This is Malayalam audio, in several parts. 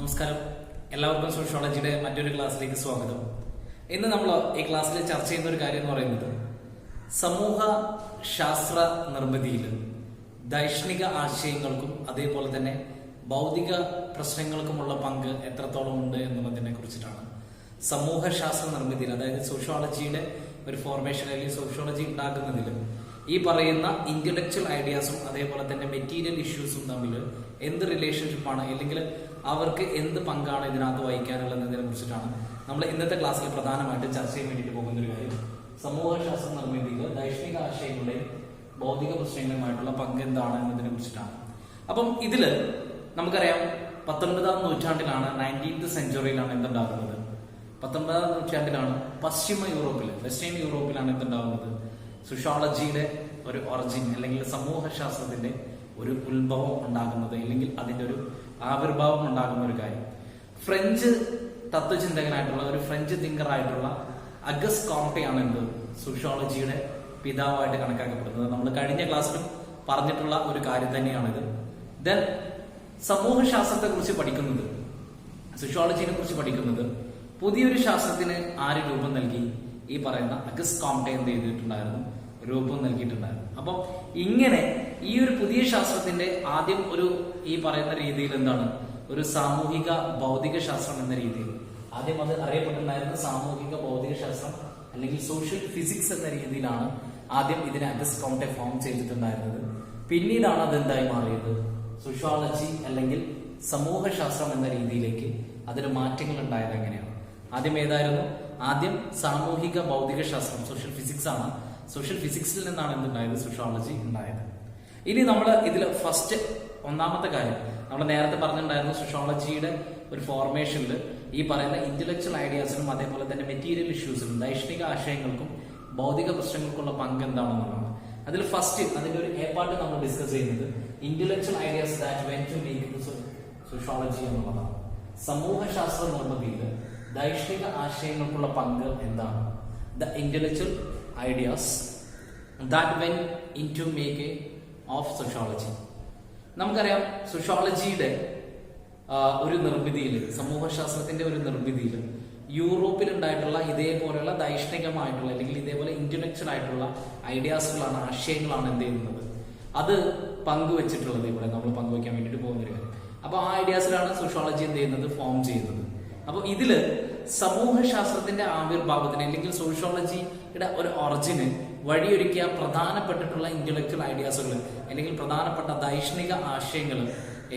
നമസ്കാരം, എല്ലാവർക്കും സോഷ്യോളജിയുടെ മറ്റൊരു ക്ലാസ്സിലേക്ക് സ്വാഗതം. ഇന്ന് നമ്മൾ ഈ ക്ലാസ്സിൽ ചർച്ച ചെയ്യുന്ന ഒരു കാര്യം എന്ന് പറയുന്നത് സമൂഹ ശാസ്ത്ര നിർമ്മിതിയിൽ ദൈഷ്ണിക ആശയങ്ങൾക്കും അതേപോലെ തന്നെ ഭൗതിക പ്രശ്നങ്ങൾക്കുമുള്ള പങ്ക് എത്രത്തോളം ഉണ്ട് എന്നുള്ളതിനെ കുറിച്ചിട്ടാണ്. സമൂഹ ശാസ്ത്ര നിർമ്മിതിയിൽ, അതായത് സോഷ്യോളജിയുടെ ഒരു ഫോർമേഷൻ അല്ലെങ്കിൽ സോഷ്യോളജി ഉണ്ടാക്കുന്നതിൽ ഈ പറയുന്ന ഇന്റലക്ച്വൽ ഐഡിയാസും അതേപോലെ തന്നെ മെറ്റീരിയൽ ഇഷ്യൂസും തമ്മിൽ എന്ത് റിലേഷൻഷിപ്പാണ്, അല്ലെങ്കിൽ അവർക്ക് എന്ത് പങ്കാണ് ഇതിനകത്ത് വഹിക്കാനുള്ളതിനെ കുറിച്ചിട്ടാണ് നമ്മൾ ഇന്നത്തെ ക്ലാസ്സിൽ പ്രധാനമായിട്ട് ചർച്ച ചെയ്യാൻ വേണ്ടിയിട്ട് പോകുന്ന ഒരു കാര്യം. സമൂഹശാസ്ത്ര നിർമ്മിതിയിൽ ദൈഷ്ണിക ആശയങ്ങളുടെയും ഭൗതിക പ്രശ്നങ്ങളുമായിട്ടുള്ള പങ്ക് എന്താണ് എന്നതിനെ കുറിച്ചിട്ടാണ്. അപ്പം ഇതില് നമുക്കറിയാം, 19ാം നൂറ്റാണ്ടിലാണ്, 19th സെഞ്ചുറിയിലാണ് എന്തുണ്ടാകുന്നത്. 19ാം നൂറ്റാണ്ടിലാണ് പശ്ചിമ യൂറോപ്പിൽ, വെസ്റ്റേൺ യൂറോപ്പിലാണ് എന്തുണ്ടാകുന്നത്, സോഷ്യോളജിയുടെ ഒരു ഒറിജിൻ അല്ലെങ്കിൽ സമൂഹശാസ്ത്രത്തിന്റെ ഒരു ഉത്ഭവം ഉണ്ടാകുന്നത്, അല്ലെങ്കിൽ അതിന്റെ ഒരു ആവിർഭാവം ഉണ്ടാകുന്ന ഒരു കാര്യം. ഫ്രഞ്ച് തത്വചിന്തകനായിട്ടുള്ള ഒരു ഫ്രഞ്ച് തിങ്കറായിട്ടുള്ള അഗസ് കോംട്ടെയാണ് എന്ത് സോഷ്യോളജിയുടെ പിതാവായിട്ട് കണക്കാക്കപ്പെടുന്നത്. നമ്മൾ കഴിഞ്ഞ ക്ലാസ്സിലും പറഞ്ഞിട്ടുള്ള ഒരു കാര്യം തന്നെയാണിത്. ദെൻ സമൂഹശാസ്ത്രത്തെ കുറിച്ച് പഠിക്കുന്നത്, സോഷ്യോളജിനെ കുറിച്ച് പഠിക്കുന്നത് പുതിയൊരു ശാസ്ത്രത്തിന് ആര് രൂപം നൽകി? ഈ പറയുന്ന അഗസ് കോംട്ടെ എന്ത് ചെയ്തിട്ടുണ്ടായിരുന്നു? രൂപം നൽകിയിട്ടുണ്ടായിരുന്നു. അപ്പം ഇങ്ങനെ ഈ ഒരു പുതിയ ശാസ്ത്രത്തിന്റെ ആദ്യം ഒരു ഈ പറയുന്ന രീതിയിൽ എന്താണ്, ഒരു സാമൂഹിക ഭൗതിക ശാസ്ത്രം എന്ന രീതിയിൽ ആദ്യം അത് അറിയപ്പെട്ടിട്ടുണ്ടായിരുന്നത് സാമൂഹിക ഭൗതിക ശാസ്ത്രം അല്ലെങ്കിൽ സോഷ്യൽ ഫിസിക്സ് എന്ന രീതിയിലാണ് ആദ്യം ഇതിനെ അഗസ് കോംട്ടെ ഫോം ചെയ്തിട്ടുണ്ടായിരുന്നത്. പിന്നീടാണ് അത് എന്തായി മാറിയത്, സോഷ്യോളജി അല്ലെങ്കിൽ സമൂഹശാസ്ത്രം എന്ന രീതിയിലേക്ക് അതിന് മാറ്റങ്ങൾ ഉണ്ടായത് എങ്ങനെയാണ്? ആദ്യം ഏതായിരുന്നു? ആദ്യം സാമൂഹിക ഭൗതിക ശാസ്ത്രം, സോഷ്യൽ ഫിസിക്സ് ആണ്. സോഷ്യൽ ഫിസിക്സിൽ നിന്നാണ് എന്തുണ്ടായത്, സോഷ്യോളജി ഉണ്ടായത്. ഇനി നമ്മൾ ഇതിൽ ഫസ്റ്റ് ഒന്നാമത്തെ കാര്യം നമ്മൾ നേരത്തെ പറഞ്ഞിട്ടുണ്ടായിരുന്നു, സോഷ്യോളജിയുടെ ഒരു ഫോർമേഷനിൽ ഈ പറയുന്ന ഇന്റലക്ച്വൽ ഐഡിയാസിനും അതേപോലെ തന്നെ മെറ്റീരിയൽ ഇഷ്യൂസിനും ദൈഷ്ണിക ആശയങ്ങൾക്കും ഭൗതിക പ്രശ്നങ്ങൾക്കുള്ള പങ്ക് എന്താണെന്നുള്ളതാണ്. അതിൽ ഫസ്റ്റ് അതിന്റെ ഒരു എ പാർട്ട് നമ്മൾ ഡിസ്കസ് ചെയ്യുന്നത് intellectual ideas that went to make sociology എന്നുള്ളതാണ്. സമൂഹശാസ്ത്ര നിർമ്മിതിയിൽ ദൈഷ്ണിക ആശയങ്ങൾക്കുള്ള പങ്ക് എന്താണ്? The intellectual ideas that went into make of sociology. നമുക്കറിയാം, സോഷ്യോളജിയുടെ ഒരു നിർമ്മിതിയിൽ, സമൂഹശാസ്ത്രത്തിന്റെ ഒരു നിർമ്മിതിയിൽ യൂറോപ്പിൽ ഉണ്ടായിട്ടുള്ള ഇതേപോലെയുള്ള ദൈഷ്ണികമായിട്ടുള്ള അല്ലെങ്കിൽ ഇതേപോലെ ഇന്റലക്ച്വൽ ആയിട്ടുള്ള ഐഡിയാസുകളാണ്, ആശയങ്ങളാണ് എന്ത് ചെയ്യുന്നത്, അത് പങ്കുവെച്ചിട്ടുള്ളത്. ഇവിടെ നമ്മൾ പങ്കുവെക്കാൻ വേണ്ടിയിട്ട് പോകുന്ന ഒരു കാര്യം. അപ്പൊ ആ ഐഡിയാസിലാണ് സോഷ്യോളജി എന്ത് ചെയ്യുന്നത്, ഫോം ചെയ്യുന്നത്. അപ്പൊ ഇതില് സമൂഹശാസ്ത്രത്തിന്റെ ആവിർഭാവത്തിന് അല്ലെങ്കിൽ സോഷ്യോളജിയുടെ ഒരു ഒറിജിന് വഴിയൊരുക്കിയ പ്രധാനപ്പെട്ടിട്ടുള്ള ഇന്റലക്ച്വൽ ഐഡിയാസുകൾ അല്ലെങ്കിൽ പ്രധാനപ്പെട്ട ദൈഷ്ണിക ആശയങ്ങൾ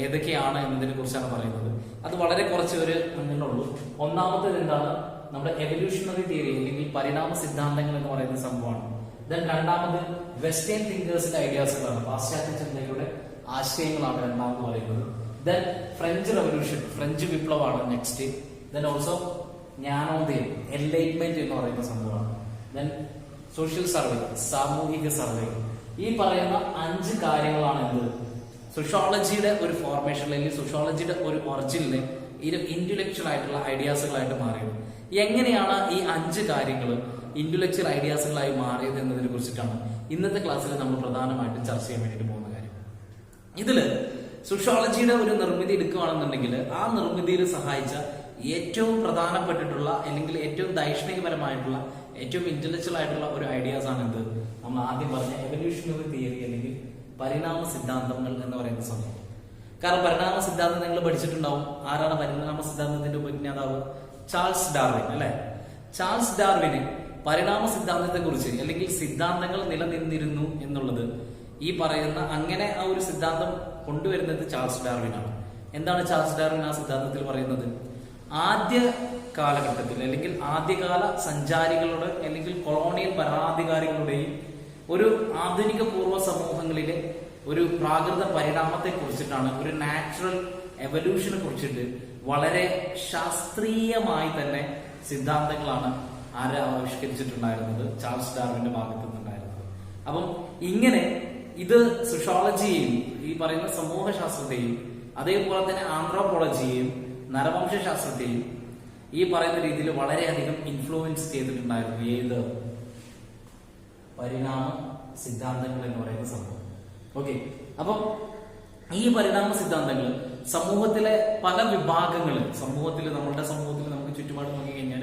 ഏതൊക്കെയാണ് എന്നതിനെ കുറിച്ചാണ് പറയുന്നത്. അത് വളരെ കുറച്ച് ഒരു മുന്നിലുള്ളൂ. ഒന്നാമത്തേത് എന്താണ്, നമ്മുടെ എവല്യൂഷണറി തിയറി അല്ലെങ്കിൽ പരിണാമ സിദ്ധാന്തങ്ങൾ എന്ന് പറയുന്ന സംഭവമാണ്. ദെൻ രണ്ടാമത് വെസ്റ്റേൺ തിങ്കേഴ്സിന്റെ ഐഡിയാസുകളാണ്, പാശ്ചാത്യ ചിന്തയുടെ ആശയങ്ങളാണ് രണ്ടാമത് പറയുന്നത്. ദെൻ ഫ്രഞ്ച് റവല്യൂഷൻ, ഫ്രഞ്ച് വിപ്ലവമാണ് നെക്സ്റ്റ്. ദെൻ ഓൾസോ ജ്ഞാനോദയം, എൻലൈറ്റ്മെന്റ് എന്ന് പറയുന്ന സംഭവമാണ്. ദെൻ സോഷ്യൽ സർവേ, സാമൂഹിക സർവേ. ഈ പറയുന്ന 5 കാര്യങ്ങളാണ് എന്ത് സോഷ്യോളജിയുടെ ഒരു ഫോർമേഷൻ അല്ലെങ്കിൽ സോഷ്യോളജിയുടെ ഒരു ഒറിജിനിലെ ഇന്റലക്ച്വൽ ആയിട്ടുള്ള ഐഡിയാസുകളായിട്ട് മാറിയത്. എങ്ങനെയാണ് ഈ 5 കാര്യങ്ങൾ ഇന്റലക്ച്വൽ ഐഡിയാസുകളായി മാറിയത് എന്നതിനെ കുറിച്ചിട്ടാണ് ഇന്നത്തെ ക്ലാസ്സിൽ നമ്മൾ പ്രധാനമായിട്ടും ചർച്ച ചെയ്യാൻ വേണ്ടിയിട്ട് പോകുന്ന കാര്യം. ഇതില് സോഷ്യോളജിയുടെ ഒരു നിർമ്മിതി എടുക്കുകയാണെന്നുണ്ടെങ്കിൽ ആ നിർമ്മിതിയിൽ സഹായിച്ച ഏറ്റവും പ്രധാനപ്പെട്ടിട്ടുള്ള അല്ലെങ്കിൽ ഏറ്റവും ദൈഷ്ണികപരമായിട്ടുള്ള ഏറ്റവും ഇന്റലക്ച്വൽ ആയിട്ടുള്ള ഒരു ഐഡിയാസ് ആണ് എന്ത്, നമ്മൾ ആദ്യം പറഞ്ഞ എവല്യൂഷണറി തിയറി അല്ലെങ്കിൽ പരിണാമ സിദ്ധാന്തങ്ങൾ എന്ന് പറയുന്ന സംഭവം. കാരണം പരിണാമ സിദ്ധാന്തം നിങ്ങൾ പഠിച്ചിട്ടുണ്ടാവും. ആരാണ് പരിണാമ സിദ്ധാന്തത്തിന്റെ ഉപജ്ഞാതാവ്? ചാൾസ് ഡാർവിൻ, അല്ലെ? ചാൾസ് ഡാർവിന് പരിണാമ സിദ്ധാന്തത്തെ കുറിച്ച് അല്ലെങ്കിൽ സിദ്ധാന്തങ്ങൾ നിലനിന്നിരുന്നു എന്നുള്ളത് ഈ പറയുന്ന അങ്ങനെ ആ ഒരു സിദ്ധാന്തം കൊണ്ടുവരുന്നത് ചാൾസ് ഡാർവിനാണ്. എന്താണ് ചാൾസ് ഡാർവിൻ ആ സിദ്ധാന്തത്തിൽ പറയുന്നത്? ആദ്യ കാലഘട്ടത്തിൽ അല്ലെങ്കിൽ ആദ്യകാല സഞ്ചാരികളുടെ അല്ലെങ്കിൽ കൊളോണിയൽ ഭരണാധികാരികളുടെയും ഒരു ആധുനിക പൂർവ്വ സമൂഹങ്ങളിലെ ഒരു പ്രാകൃത പരിണാമത്തെ കുറിച്ചിട്ടാണ്, ഒരു നാച്ചുറൽ എവല്യൂഷനെ കുറിച്ചിട്ട് വളരെ ശാസ്ത്രീയമായി തന്നെ സിദ്ധാന്തങ്ങളാണ് ആര് ആവിഷ്കരിച്ചിട്ടുണ്ടായിരുന്നത്, ചാൾസ് ഡാർവിന്റെ ഭാഗത്തു നിന്നുണ്ടായിരുന്നത്. അപ്പം ഇങ്ങനെ ഇത് സോഷ്യോളജിയെയും ഈ പറയുന്ന സമൂഹശാസ്ത്രത്തെയും അതേപോലെ തന്നെ ആന്ത്രോപോളജിയെയും നരവംശാസ്ത്രത്തെയും ഈ പറയുന്ന രീതിയിൽ വളരെയധികം ഇൻഫ്ലുവൻസ് ചെയ്തിട്ടുണ്ടായിരുന്നു. ഏത് പരിണാമ സിദ്ധാന്തങ്ങൾ എന്ന് പറയുന്ന സംഭവം. ഓക്കെ, അപ്പം ഈ പരിണാമ സിദ്ധാന്തങ്ങൾ സമൂഹത്തിലെ പല സമൂഹത്തിൽ നമുക്ക് ചുറ്റുപാട് നോക്കിക്കഴിഞ്ഞാൽ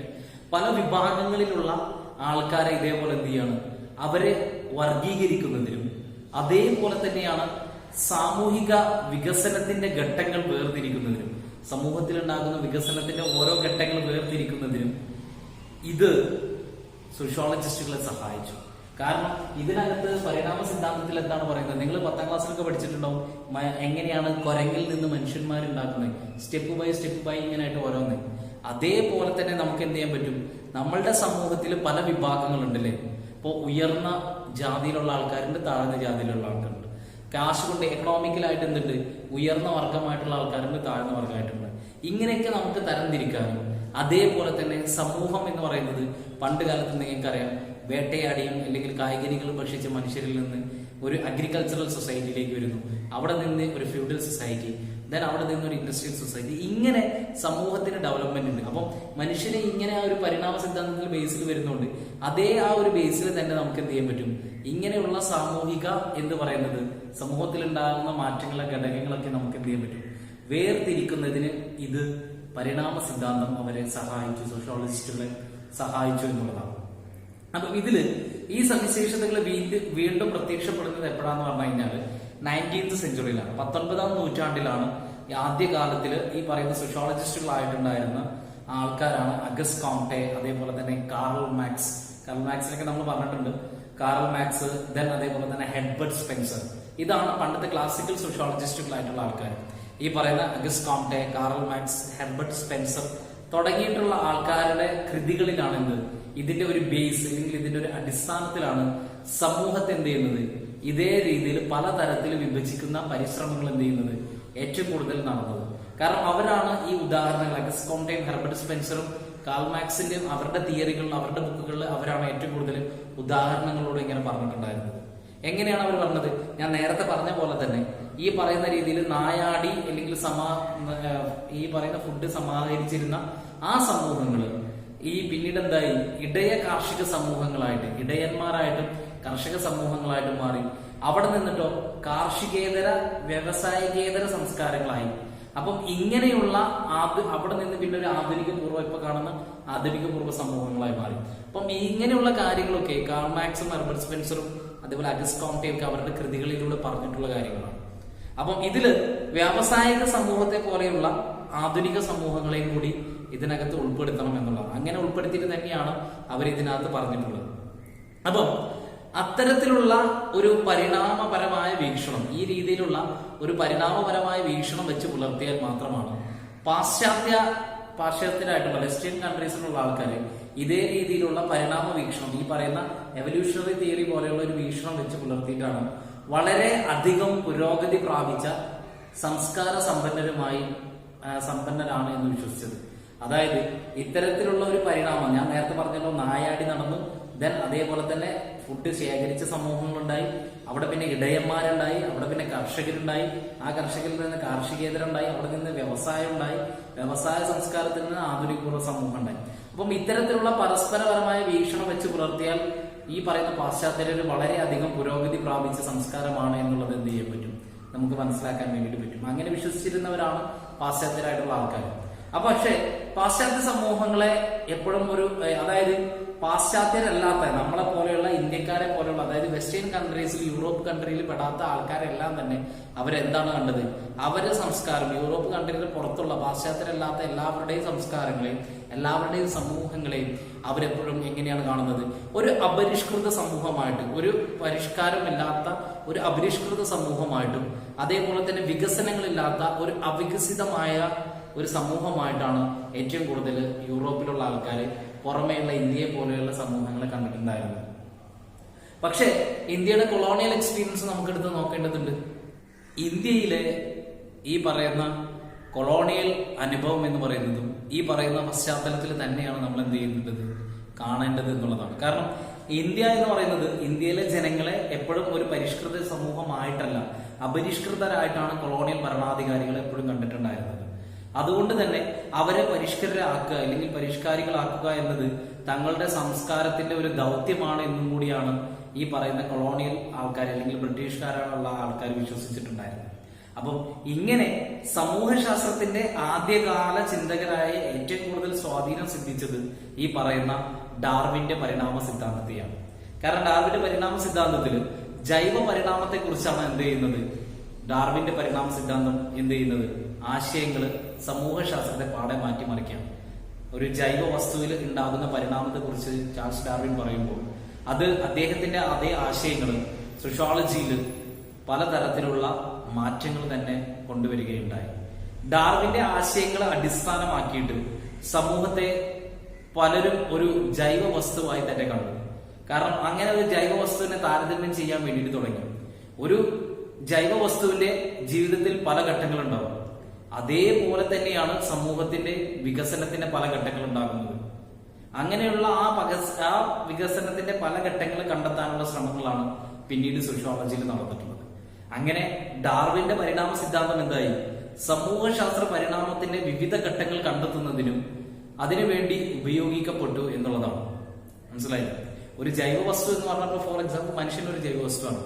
പല വിഭാഗങ്ങളിലുള്ള ആൾക്കാരെ ഇതേപോലെ എന്ത് ചെയ്യാണ്, അവരെ വർഗീകരിക്കുന്നതിനും അതേപോലെ തന്നെയാണ് സാമൂഹിക വികസനത്തിന്റെ ഘട്ടങ്ങൾ വേർതിരിക്കുന്നതിനും, സമൂഹത്തിലുണ്ടാകുന്ന വികസനത്തിന്റെ ഓരോ ഘട്ടങ്ങൾ വേർതിരിക്കുന്നതിനും ഇത് സോഷ്യോളജിസ്റ്റുകളെ സഹായിച്ചു. കാരണം ഇതിനകത്ത് പരിണാമ സിദ്ധാന്തത്തിൽ എന്താണ് പറയുന്നത്, നിങ്ങൾ 10ാം ക്ലാസ്സിലൊക്കെ പഠിച്ചിട്ടുണ്ടാവും എങ്ങനെയാണ് കുരങ്ങിൽ നിന്ന് മനുഷ്യന്മാരുണ്ടാക്കുന്നത്, സ്റ്റെപ്പ് ബൈ ഇങ്ങനെയായിട്ട് ഓരോന്ന്. അതേപോലെ തന്നെ നമുക്ക് എന്ത് ചെയ്യാൻ പറ്റും, നമ്മളുടെ സമൂഹത്തിൽ പല വിഭാഗങ്ങളുണ്ടല്ലേ. ഇപ്പോൾ ഉയർന്ന ജാതിയിലുള്ള ആൾക്കാരുണ്ട്, താഴ്ന്ന ജാതിയിലുള്ള ആൾക്കാരുണ്ട്. കാശ് കൊണ്ട് എക്കണോമിക്കലായിട്ട് എന്തുണ്ട്, ഉയർന്ന വർഗമായിട്ടുള്ള ആൾക്കാരുണ്ട്, താഴ്ന്ന വർഗമായിട്ടുണ്ട്. ഇങ്ങനെയൊക്കെ നമുക്ക് തരംതിരിക്കാനും അതേപോലെ തന്നെ സമൂഹം എന്ന് പറയുന്നത് പണ്ട് കാലത്ത് നിങ്ങൾക്കറിയാം വേട്ടയാടിയും അല്ലെങ്കിൽ കായികനികളും ഭക്ഷിച്ച മനുഷ്യരിൽ നിന്ന് ഒരു അഗ്രികൾച്ചറൽ സൊസൈറ്റിയിലേക്ക് വരുന്നു, അവിടെ നിന്ന് ഒരു ഫ്യൂഡൽ സൊസൈറ്റി, ദെൻ അവിടെ നിന്ന് ഒരു ഇൻഡസ്ട്രിയൽ സൊസൈറ്റി. ഇങ്ങനെ സമൂഹത്തിന് ഡെവലപ്മെന്റ് ഉണ്ട്. അപ്പം മനുഷ്യനെ ഇങ്ങനെ ആ ഒരു പരിണാമ സിദ്ധാന്തത്തിൽ ബേസിൽ വരുന്നുണ്ട്. അതേ ആ ഒരു ബേസിൽ തന്നെ നമുക്ക് എന്ത് ചെയ്യാൻ പറ്റും, ഇങ്ങനെയുള്ള സാമൂഹിക എന്ന് പറയുന്നത് സമൂഹത്തിൽ ഉണ്ടാകുന്ന മാറ്റങ്ങളെ ഘടകങ്ങളൊക്കെ നമുക്ക് എന്ത് ചെയ്യാൻ പറ്റും, വേർതിരിക്കുന്നതിന് ഇത് പരിണാമ സിദ്ധാന്തം അവരെ സഹായിച്ചു, സോഷ്യോളജിസ്റ്റുകളെ സഹായിച്ചു എന്നുള്ളതാണ്. അപ്പൊ ഇതില് ഈ സവിശേഷതകൾ വീണ്ടും പ്രത്യക്ഷപ്പെടുന്നത് എപ്പോഴാന്ന് പറഞ്ഞു കഴിഞ്ഞാൽ 19th സെഞ്ചുറിയിലാണ്, 19ാം നൂറ്റാണ്ടിലാണ്. ആദ്യകാലത്തിൽ ഈ പറയുന്ന സോഷ്യോളജിസ്റ്റുകളായിട്ടുണ്ടായിരുന്ന ആൾക്കാരാണ് അഗസ്റ്റ് കോംറ്റെ, അതേപോലെ തന്നെ കാറൽ മാക്സിനൊക്കെ നമ്മൾ പറഞ്ഞിട്ടുണ്ട്. കാറൽ മാക്സ്, ദെൻ അതേപോലെ തന്നെ ഹെർബർട്ട് സ്പെൻസർ. ഇതാണ് പണ്ടത്തെ ക്ലാസിക്കൽ സോഷ്യോളജിസ്റ്റുകളായിട്ടുള്ള ആൾക്കാർ. ഈ പറയുന്ന Auguste Comte, Karl Marx, Herbert Spencer തുടങ്ങിയിട്ടുള്ള ആൾക്കാരുടെ കൃതികളിലാണ് ഇതിന്റെ ഒരു ബേസ് അല്ലെങ്കിൽ ഇതിന്റെ ഒരു അടിസ്ഥാനത്തിലാണ് സമൂഹത്തെ എന്ത് ചെയ്യുന്നത്, ഇതേ രീതിയിൽ പലതരത്തിൽ വിഭജിക്കുന്ന പരിശ്രമങ്ങൾ എന്ത് ചെയ്യുന്നത് ഏറ്റവും കൂടുതൽ നടന്നത്. കാരണം അവരാണ് ഈ ഉദാഹരണങ്ങൾ, അഗസ്റ്റ് കോംറ്റെയും ഹെർബർട്ട് സ്പെൻസറും കാൾ മാക്സിന്റെയും അവരുടെ തിയറികളിൽ, അവരുടെ ബുക്കുകളിൽ അവരാണ് ഏറ്റവും കൂടുതൽ ഉദാഹരണങ്ങളോട് ഇങ്ങനെ പറഞ്ഞിട്ടുണ്ടായിരുന്നത്. എങ്ങനെയാണ് അവർ പറഞ്ഞത്, ഞാൻ നേരത്തെ പറഞ്ഞ പോലെ തന്നെ ഈ പറയുന്ന രീതിയിൽ നായാടി അല്ലെങ്കിൽ ഈ പറയുന്ന ഫുഡ് സമാഹരിച്ചിരുന്ന ആ സമൂഹങ്ങൾ ഈ പിന്നീട് എന്തായി, കാർഷിക സമൂഹങ്ങളായിട്ട്, ഇടയന്മാരായിട്ടും കർഷക സമൂഹങ്ങളായിട്ട് മാറി. അവിടെ നിന്നിട്ടോ കാർഷികേതര വ്യവസായികേതര സംസ്കാരങ്ങളായി. അപ്പം ഇങ്ങനെയുള്ള അവിടെ നിന്ന് പിന്നെ ഒരു ആധുനിക പൂർവ്വ, ഇപ്പൊ കാണുന്ന ആധുനിക പൂർവ്വ സമൂഹങ്ങളായി മാറി. അപ്പം ഇങ്ങനെയുള്ള കാര്യങ്ങളൊക്കെ കാൾ മാക്സും ഹെർബർട്ട് സ്പെൻസറും അതേപോലെ അഗസ്റ്റ് കോംറ്റെയും ഒക്കെ അവരുടെ കൃതികളിലൂടെ പറഞ്ഞിട്ടുള്ള കാര്യങ്ങളാണ്. അപ്പം ഇതില് വ്യാവസായിക സമൂഹത്തെ പോലെയുള്ള ആധുനിക സമൂഹങ്ങളെയും കൂടി ഇതിനകത്ത് ഉൾപ്പെടുത്തണം എന്നുള്ളതാണ്. അങ്ങനെ ഉൾപ്പെടുത്തിയിട്ട് തന്നെയാണ് അവർ ഇതിനകത്ത് പറഞ്ഞിട്ടുള്ളത്. അപ്പം അത്തരത്തിലുള്ള ഒരു പരിണാമപരമായ വീക്ഷണം, ഈ രീതിയിലുള്ള ഒരു പരിണാമപരമായ വീക്ഷണം വെച്ച് പുലർത്തിയാൽ മാത്രമാണ് പാശ്ചാത്യരായിട്ടുള്ള വെസ്റ്റേൺ കൺട്രീസിലുള്ള ആൾക്കാർ ഇതേ രീതിയിലുള്ള പരിണാമ വീക്ഷണം, ഈ പറയുന്ന എവല്യൂഷണറി തിയറി പോലെയുള്ള ഒരു വീക്ഷണം വെച്ച് പുലർത്തിയിട്ടാണ് വളരെ അധികം പുരോഗതി പ്രാപിച്ച സംസ്കാര സമ്പന്നരാണ് എന്ന് വിശ്വസിച്ചത്. അതായത് ഇത്തരത്തിലുള്ള ഒരു പരിണാമം, ഞാൻ നേരത്തെ പറഞ്ഞല്ലോ, നായാടി നടന്നു, ദെൻ അതേപോലെ തന്നെ ഫുഡ് ശേഖരിച്ച സമൂഹങ്ങളുണ്ടായി, അവിടെ പിന്നെ ഇടയന്മാരുണ്ടായി, അവിടെ പിന്നെ കർഷകരുണ്ടായി, ആ കർഷകരിൽ നിന്ന് കാർഷികേതരുണ്ടായി, അവിടെ നിന്ന് വ്യവസായം ഉണ്ടായി, വ്യവസായ സംസ്കാരത്തിൽ നിന്ന് ആധുനിക പൂർവ്വ സമൂഹം ഉണ്ടായി. അപ്പം ഇത്തരത്തിലുള്ള പരസ്പരപരമായ വീക്ഷണം വെച്ച് പുലർത്തിയാൽ ഈ പറയുന്ന പാശ്ചാത്യരിൽ വളരെയധികം പുരോഗതി പ്രാപിച്ച സംസ്കാരമാണ് എന്നുള്ളത് എന്ത് ചെയ്യാൻ പറ്റും, നമുക്ക് മനസ്സിലാക്കാൻ വേണ്ടിയിട്ട് പറ്റും. അങ്ങനെ വിശ്വസിച്ചിരുന്നവരാണ് പാശ്ചാത്യരായിട്ടുള്ള ആൾക്കാർ. അപ്പൊ പക്ഷെ പാശ്ചാത്യ സമൂഹങ്ങളെ എപ്പോഴും അതായത് പാശ്ചാത്യരല്ലാത്ത നമ്മളെ പോലെയുള്ള ഇന്ത്യക്കാരെ പോലെയുള്ള, അതായത് വെസ്റ്റേൺ കൺട്രീസിൽ, യൂറോപ്പ് കൺട്രിയിൽ പെടാത്ത ആൾക്കാരെല്ലാം തന്നെ അവരെന്താണ് കണ്ടത്, അവരുടെ സംസ്കാരം, യൂറോപ്പ് കൺട്രിയിൽ പുറത്തുള്ള പാശ്ചാത്യരല്ലാത്ത എല്ലാവരുടെയും സംസ്കാരങ്ങളെയും എല്ലാവരുടെയും സമൂഹങ്ങളെയും അവരെപ്പോഴും എങ്ങനെയാണ് കാണുന്നത്, ഒരു അപരിഷ്കൃത സമൂഹമായിട്ട്, ഒരു പരിഷ്കാരമില്ലാത്ത ഒരു അപരിഷ്കൃത സമൂഹമായിട്ടും അതേപോലെ തന്നെ വികസനങ്ങളില്ലാത്ത ഒരു അവികസിതമായ ഒരു സമൂഹമായിട്ടാണ് ഏറ്റവും കൂടുതൽ യൂറോപ്പിലുള്ള ആൾക്കാർ പുറമേയുള്ള ഇന്ത്യയെ പോലെയുള്ള സമൂഹങ്ങളെ കണ്ടിട്ടുണ്ടായിരുന്നത്. പക്ഷെ ഇന്ത്യയുടെ കൊളോണിയൽ എക്സ്പീരിയൻസ് നമുക്കെടുത്ത് നോക്കേണ്ടതുണ്ട്. ഇന്ത്യയിലെ ഈ പറയുന്ന കൊളോണിയൽ അനുഭവം എന്ന് പറയുന്നതും ഈ പറയുന്ന പശ്ചാത്തലത്തിൽ തന്നെയാണ് നമ്മൾ എന്ത് ചെയ്യുന്നത്, കാണേണ്ടത് എന്നുള്ളതാണ്. കാരണം ഇന്ത്യ എന്ന് പറയുന്നത്, ഇന്ത്യയിലെ ജനങ്ങളെ എപ്പോഴും ഒരു പരിഷ്കൃത സമൂഹമായിട്ടല്ല, അപരിഷ്കൃതരായിട്ടാണ് കൊളോണിയൽ ഭരണാധികാരികൾ എപ്പോഴും കണ്ടിട്ടുണ്ടായിരുന്നത്. അതുകൊണ്ട് തന്നെ അവരെ പരിഷ്കരാക്കുക അല്ലെങ്കിൽ പരിഷ്കാരികളാക്കുക എന്നത് തങ്ങളുടെ സംസ്കാരത്തിന്റെ ഒരു ദൗത്യമാണ് എന്നും കൂടിയാണ് ഈ പറയുന്ന കൊളോണിയൽ ആൾക്കാർ അല്ലെങ്കിൽ ബ്രിട്ടീഷുകാരുള്ള ആൾക്കാർ വിശ്വസിച്ചിട്ടുണ്ടായിരുന്നത്. അപ്പം ഇങ്ങനെ സമൂഹശാസ്ത്രത്തിന്റെ ആദ്യകാല ചിന്തകരായ ഏറ്റവും കൂടുതൽ സ്വാധീനം സിദ്ധിച്ചത് ഈ പറയുന്ന ഡാർവിന്റെ പരിണാമ സിദ്ധാന്തത്തെയാണ്. കാരണം ഡാർവിന്റെ പരിണാമ സിദ്ധാന്തത്തിൽ ജൈവ പരിണാമത്തെ കുറിച്ചാണ് എന്ത് ചെയ്യുന്നത്, ഡാർവിന്റെ പരിണാമ സിദ്ധാന്തം എന്ത് ചെയ്യുന്നത്, ആശയങ്ങള് സമൂഹശാസ്ത്രത്തെ പാടെ മാറ്റിമറിക്കുകയാണ്. ഒരു ജൈവ വസ്തുവിൽ ഉണ്ടാകുന്ന പരിണാമത്തെ കുറിച്ച് ചാൾസ് ഡാർവിൻ പറയുമ്പോൾ അത് അദ്ദേഹത്തിന്റെ അതേ ആശയങ്ങൾ സോഷ്യോളജിയിൽ പലതരത്തിലുള്ള മാറ്റങ്ങൾ തന്നെ കൊണ്ടുവരികയുണ്ടായി. ഡാർവിന്റെ ആശയങ്ങളെ അടിസ്ഥാനമാക്കിയിട്ട് സമൂഹത്തെ പലരും ഒരു ജൈവ വസ്തുവായി തന്നെ കണ്ടു. കാരണം അങ്ങനെ ഒരു ജൈവ വസ്തുവിനെ താരതമ്യം ചെയ്യാൻ വേണ്ടിയിട്ട് തുടങ്ങി. ഒരു ജൈവ വസ്തുവിന്റെ ജീവിതത്തിൽ പല ഘട്ടങ്ങളുണ്ടാവും. അതേപോലെ തന്നെയാണ് സമൂഹത്തിന്റെ വികസനത്തിന്റെ പല ഘട്ടങ്ങൾ ഉണ്ടാകുന്നത്. അങ്ങനെയുള്ള ആ വികസനത്തിന്റെ പല ഘട്ടങ്ങൾ കണ്ടെത്താനുള്ള ശ്രമങ്ങളാണ് പിന്നീട് സോഷ്യോളജിയിൽ നടന്നിട്ടുള്ളത്. അങ്ങനെ ഡാർവിന്റെ പരിണാമ സിദ്ധാന്തം എന്തായി, സമൂഹശാസ്ത്ര പരിണാമത്തിന്റെ വിവിധ ഘട്ടങ്ങൾ കണ്ടെത്തുന്നതിനും അതിനുവേണ്ടി ഉപയോഗിക്കപ്പെട്ടു എന്നുള്ളതാണ്. മനസ്സിലായി? ഒരു ജൈവ വസ്തു എന്ന് പറഞ്ഞപ്പോൾ ഫോർ എക്സാമ്പിൾ മനുഷ്യൻ ഒരു ജൈവ വസ്തുവാണ്.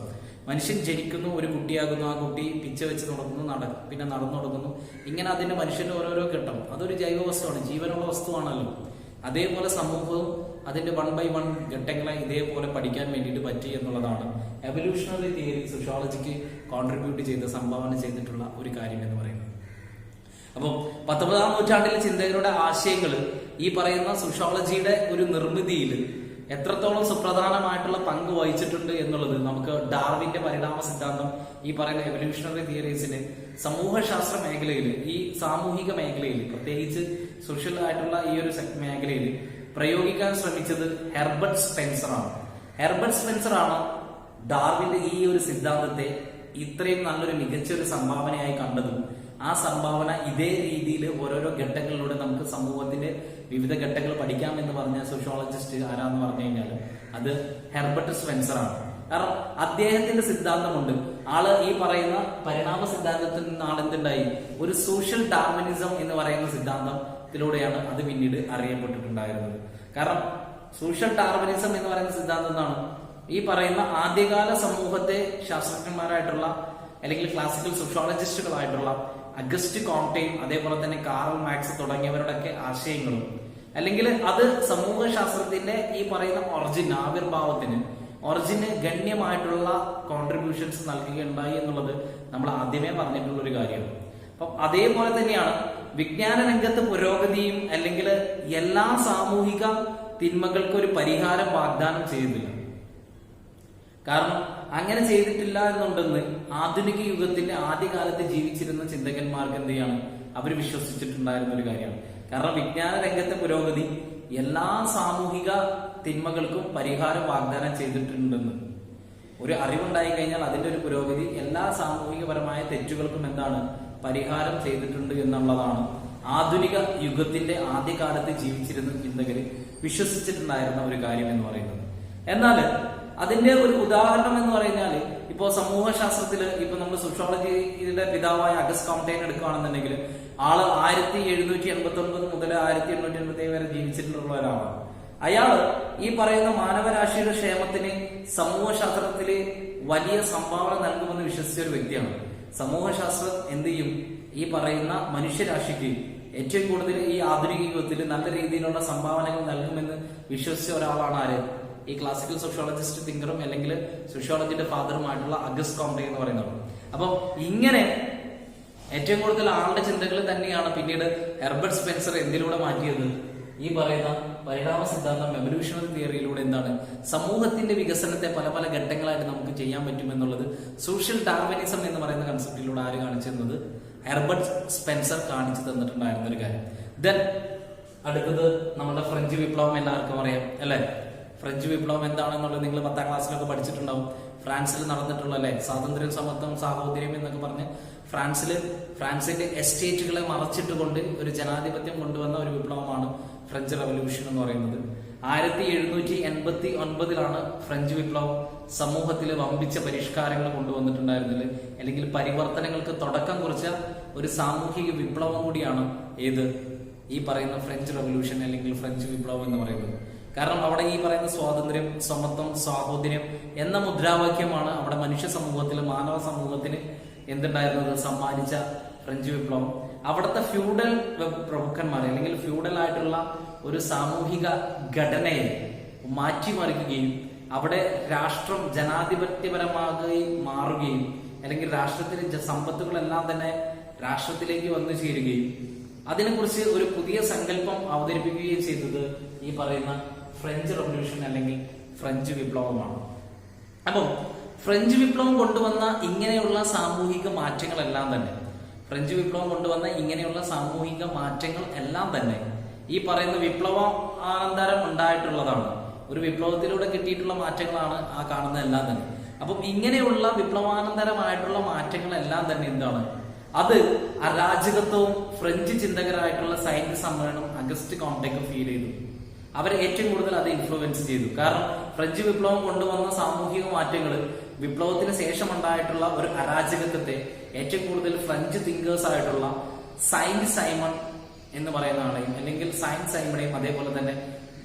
മനുഷ്യൻ ജനിക്കുന്നു, ഒരു കുട്ടിയാകുന്നു, ആ കുട്ടി പിച്ച വെച്ച് നടക്കുന്നു, പിന്നെ നടന്നു തുടങ്ങുന്നു. ഇങ്ങനെ അതിന്റെ മനുഷ്യന്റെ ഓരോരോ ഘട്ടം, അതൊരു ജൈവ വസ്തുവാണ്, ജീവനുള്ള വസ്തുവാണല്ലോ. അതേപോലെ സമൂഹവും അതിന്റെ 1 by 1 ഘട്ടങ്ങളെ ഇതേപോലെ പഠിക്കാൻ വേണ്ടിയിട്ട് പറ്റി എന്നുള്ളതാണ് എവല്യൂഷണറി തിയറി സോഷ്യോളജിക്ക് കോൺട്രിബ്യൂട്ട് ചെയ്ത് സംഭാവന ചെയ്തിട്ടുള്ള ഒരു കാര്യം എന്ന് പറയുന്നത്. അപ്പം 19-ാം നൂറ്റാണ്ടിലെ ചിന്തകരുടെ ആശയങ്ങൾ ഈ പറയുന്ന സോഷ്യോളജിയുടെ ഒരു നിർമ്മിതിയിൽ എത്രത്തോളം സുപ്രധാനമായിട്ടുള്ള പങ്ക് വഹിച്ചിട്ടുണ്ട് എന്നുള്ളത് നമുക്ക് ഡാർവിന്റെ പരിണാമ സിദ്ധാന്തം ഈ പറയുന്ന എവല്യൂഷണറി തിയറീസിന് സമൂഹശാസ്ത്ര മേഖലയിൽ, ഈ സാമൂഹിക മേഖലയിൽ, പ്രത്യേകിച്ച് സോഷ്യൽ ആയിട്ടുള്ള ഈ ഒരു മേഖലയിൽ പ്രയോഗിക്കാൻ ശ്രമിച്ചത് ഹെർബർട്ട് സ്പെൻസർ ആണ്. ഹെർബർട്ട് സ്പെൻസർ ആണ് ഡാർവിന്റെ ഈ ഒരു സിദ്ധാന്തത്തെ ഇത്രയും നല്ലൊരു മികച്ച ഒരു സംഭാവനയായി കണ്ടതും ആ സംഭാവന ഇതേ രീതിയിൽ ഓരോരോ ഘട്ടങ്ങളിലൂടെ നമുക്ക് സമൂഹത്തിന്റെ വിവിധ ഘട്ടങ്ങൾ പഠിക്കാം എന്ന് പറഞ്ഞ സോഷ്യോളജിസ്റ്റ് ആരാന്ന് പറഞ്ഞു കഴിഞ്ഞാൽ അത് ഹെർബർട്ട് സ്പെൻസർ ആണ്. കാരണം അദ്ദേഹത്തിന്റെ സിദ്ധാന്തമുണ്ട്. ആള് ഈ പറയുന്ന പരിണാമ സിദ്ധാന്തത്തിൽ നിന്ന് ആളെന്തുണ്ടായി, ഒരു സോഷ്യൽ ഡാർവിനിസം എന്ന് പറയുന്ന സിദ്ധാന്തത്തിലൂടെയാണ് അത് പിന്നീട് അറിയപ്പെട്ടിട്ടുണ്ടായിരുന്നത്. കാരണം സോഷ്യൽ ഡാർവിനിസം എന്ന് പറയുന്ന സിദ്ധാന്തം എന്നാണ് ഈ പറയുന്ന ആദ്യകാല സമൂഹത്തെ ശാസ്ത്രജ്ഞന്മാരായിട്ടുള്ള അല്ലെങ്കിൽ ക്ലാസിക്കൽ സോഷ്യോളജിസ്റ്റുകളായിട്ടുള്ള അഗസ്റ്റ് കോംടെയും അതേപോലെ തന്നെ കാറൽ മാക്സ് തുടങ്ങിയവരുടെയൊക്കെ ആശയങ്ങളും, അല്ലെങ്കിൽ അത് സമൂഹശാസ്ത്രത്തിന്റെ ഈ പറയുന്ന ഒറിജിന് ഗണ്യമായിട്ടുള്ള കോൺട്രിബ്യൂഷൻസ് നൽകുകയുണ്ടായി എന്നുള്ളത് നമ്മൾ ആദ്യമേ പറഞ്ഞിട്ടുള്ള ഒരു കാര്യമാണ്. അപ്പം അതേപോലെ തന്നെയാണ് വിജ്ഞാന രംഗത്ത് പുരോഗതിയും അല്ലെങ്കിൽ എല്ലാ സാമൂഹിക തിന്മകൾക്കും ഒരു പരിഹാരം വാഗ്ദാനം ചെയ്യുന്നില്ല. കാരണം അങ്ങനെ ചെയ്തിട്ടില്ല എന്നുണ്ടെന്ന് ആധുനിക യുഗത്തിന്റെ ആദ്യകാലത്ത് ജീവിച്ചിരുന്ന ചിന്തകന്മാർക്ക് എന്ത് ചെയ്യാണ്, അവർ വിശ്വസിച്ചിട്ടുണ്ടായിരുന്ന ഒരു കാര്യമാണ്. കാരണം വിജ്ഞാന രംഗത്തെ പുരോഗതി എല്ലാ സാമൂഹിക തിന്മകൾക്കും പരിഹാരം വാഗ്ദാനം ചെയ്തിട്ടുണ്ടെന്ന്, ഒരു അറിവുണ്ടായി കഴിഞ്ഞാൽ അതിന്റെ ഒരു പുരോഗതി എല്ലാ സാമൂഹികപരമായ തെറ്റുകൾക്കും എന്താണ് പരിഹാരം ചെയ്തിട്ടുണ്ട് എന്നുള്ളതാണ് ആധുനിക യുഗത്തിന്റെ ആദ്യകാലത്ത് ജീവിച്ചിരുന്ന ചിന്തകര് വിശ്വസിച്ചിട്ടുണ്ടായിരുന്ന ഒരു കാര്യം എന്ന് പറയുന്നത്. എന്നാൽ അതിന്റെ ഒരു ഉദാഹരണം എന്ന് പറഞ്ഞാല് ഇപ്പോ സമൂഹശാസ്ത്രത്തില് ഇപ്പൊ നമ്മൾ സോഷ്യോളജിയുടെ പിതാവായ അഗസ്റ്റ് കോംടെയിൻ എടുക്കുകയാണെന്നുണ്ടെങ്കിൽ ആള് 1789 മുതൽ 1887 വരെ ജീവിച്ചിട്ടുള്ള ഒരാളാണ്. അയാള് ഈ പറയുന്ന മാനവരാശിയുടെ ക്ഷേമത്തിന് സമൂഹശാസ്ത്രത്തില് വലിയ സംഭാവന നൽകുമെന്ന് വിശ്വസിച്ച ഒരു വ്യക്തിയാണ്. സമൂഹശാസ്ത്രം എന്ത് ചെയ്യും, ഈ പറയുന്ന മനുഷ്യരാശിക്ക് ഏറ്റവും കൂടുതൽ ഈ ആധുനിക യുഗത്തിൽ നല്ല രീതിയിലുള്ള സംഭാവനകൾ നൽകുമെന്ന് വിശ്വസിച്ച ഒരാളാണ് ആര്, ഈ ക്ലാസിക്കൽ സോഷ്യോളജിസ്റ്റ് തിങ്കറും അല്ലെങ്കിൽ സോഷ്യോളജിയുടെ ഫാദറുമായിട്ടുള്ള അഗസ്റ്റ് കോംടെ എന്ന് പറയുന്നത്. അപ്പം ഇങ്ങനെ ഏറ്റവും കൂടുതൽ ആളുടെ ചിന്തകൾ തന്നെയാണ് പിന്നീട് ഹെർബർട്ട് സ്പെൻസർ എന്തിലൂടെ മാറ്റിയത്, ഈ പറയുന്ന പരിണാമ സിദ്ധാന്തം എവല്യൂഷണറി തിയറിയിലൂടെ എന്താണ് സമൂഹത്തിന്റെ വികസനത്തെ പല പല ഘട്ടങ്ങളായിട്ട് നമുക്ക് ചെയ്യാൻ പറ്റുമെന്നുള്ളത് സോഷ്യൽ ഡാർവിനിസം എന്ന് പറയുന്ന കൺസെപ്റ്റിലൂടെ ആര് കാണിച്ചു തന്നത്, ഹെർബർട്ട് സ്പെൻസർ കാണിച്ചു തന്നിട്ടുണ്ടായിരുന്ന ഒരു കാര്യം. ദെൻ അടുത്തത് നമ്മുടെ ഫ്രഞ്ച് വിപ്ലവം എല്ലാവർക്കും അറിയാം അല്ലെ. ഫ്രഞ്ച് വിപ്ലവം എന്താണെന്നുള്ളത് നിങ്ങൾ 10ാം ക്ലാസ്സിലൊക്കെ പഠിച്ചിട്ടുണ്ടാവും. ഫ്രാൻസിൽ നടന്നിട്ടുള്ള അല്ലെ, സ്വാതന്ത്ര്യം, സമത്വം, സാഹോദര്യം എന്നൊക്കെ പറഞ്ഞ് ഫ്രാൻസിന്റെ എസ്റ്റേറ്റുകളെ മറച്ചിട്ടുകൊണ്ട് ഒരു ജനാധിപത്യം കൊണ്ടുവന്ന ഒരു വിപ്ലവമാണ് ഫ്രഞ്ച് റവല്യൂഷൻ എന്ന് പറയുന്നത്. 1789 ഫ്രഞ്ച് വിപ്ലവം സമൂഹത്തിൽ വമ്പിച്ച പരിഷ്കാരങ്ങൾ കൊണ്ടുവന്നിട്ടുണ്ടായിരുന്നില്ല, അല്ലെങ്കിൽ പരിവർത്തനങ്ങൾക്ക് തുടക്കം കുറിച്ച ഒരു സാമൂഹിക വിപ്ലവം കൂടിയാണ് ഏത്, ഈ പറയുന്ന ഫ്രഞ്ച് റവല്യൂഷൻ അല്ലെങ്കിൽ ഫ്രഞ്ച് വിപ്ലവം എന്ന് പറയുന്നത്. കാരണം അവിടെ ഈ പറയുന്ന സ്വാതന്ത്ര്യം, സമത്വം, സാഹോദര്യം എന്ന മുദ്രാവാക്യമാണ് അവിടെ മനുഷ്യ സമൂഹത്തിൽ, മാനവ സമൂഹത്തിന് എന്തുണ്ടായിരുന്നത് സമ്മാനിച്ച ഫ്രഞ്ച് വിപ്ലവം അവിടുത്തെ ഫ്യൂഡൽ പ്രഭുക്കന്മാരെ അല്ലെങ്കിൽ ഫ്യൂഡൽ ആയിട്ടുള്ള ഒരു സാമൂഹിക ഘടനയെ മാറ്റിമറിക്കുകയും അവിടെ രാഷ്ട്രം ജനാധിപത്യപരമായി മാറുകയും അല്ലെങ്കിൽ രാഷ്ട്രത്തിലെ സമ്പത്തുകളെല്ലാം തന്നെ രാഷ്ട്രത്തിലേക്ക് വന്നു ചേരുകയും അതിനെക്കുറിച്ച് ഒരു പുതിയ സങ്കല്പം അവതരിപ്പിക്കുകയും ചെയ്തത് ഈ പറയുന്ന ഫ്രഞ്ച് റവല്യൂഷൻ അല്ലെങ്കിൽ ഫ്രഞ്ച് വിപ്ലവമാണ്. അപ്പം ഫ്രഞ്ച് വിപ്ലവം കൊണ്ടുവന്ന ഇങ്ങനെയുള്ള സാമൂഹിക മാറ്റങ്ങളെല്ലാം തന്നെ ഈ പറയുന്ന വിപ്ലവാനന്തരം ഉണ്ടായിട്ടുള്ളതാണ്. ഒരു വിപ്ലവത്തിലൂടെ കിട്ടിയിട്ടുള്ള മാറ്റങ്ങളാണ് ആ കാണുന്ന എല്ലാം തന്നെ. അപ്പം ഇങ്ങനെയുള്ള വിപ്ലവാനന്തരമായിട്ടുള്ള മാറ്റങ്ങളെല്ലാം തന്നെ എന്താണ്, അത് അരാജകത്വവും ഫ്രഞ്ച് ചിന്തകരായിട്ടുള്ള സയൻസ് സമ്മേളനം അഗസ്റ്റ് കോംടെക്ക് ഫീൽ ചെയ്തു. അവരെ ഏറ്റവും കൂടുതൽ അത് ഇൻഫ്ലുവൻസ് ചെയ്തു. കാരണം ഫ്രഞ്ച് വിപ്ലവം കൊണ്ടുവന്ന സാമൂഹിക മാറ്റങ്ങൾ വിപ്ലവത്തിന് ശേഷം ഉണ്ടായിട്ടുള്ള ഒരു അരാജകത്വത്തെ ഏറ്റവും കൂടുതൽ ഫ്രഞ്ച് തിങ്കേഴ്സ് ആയിട്ടുള്ള സൈൻസ് സൈമൺ എന്ന് പറയുന്ന ആളെയും അല്ലെങ്കിൽ സയൻസ് സൈമണെയും അതേപോലെ തന്നെ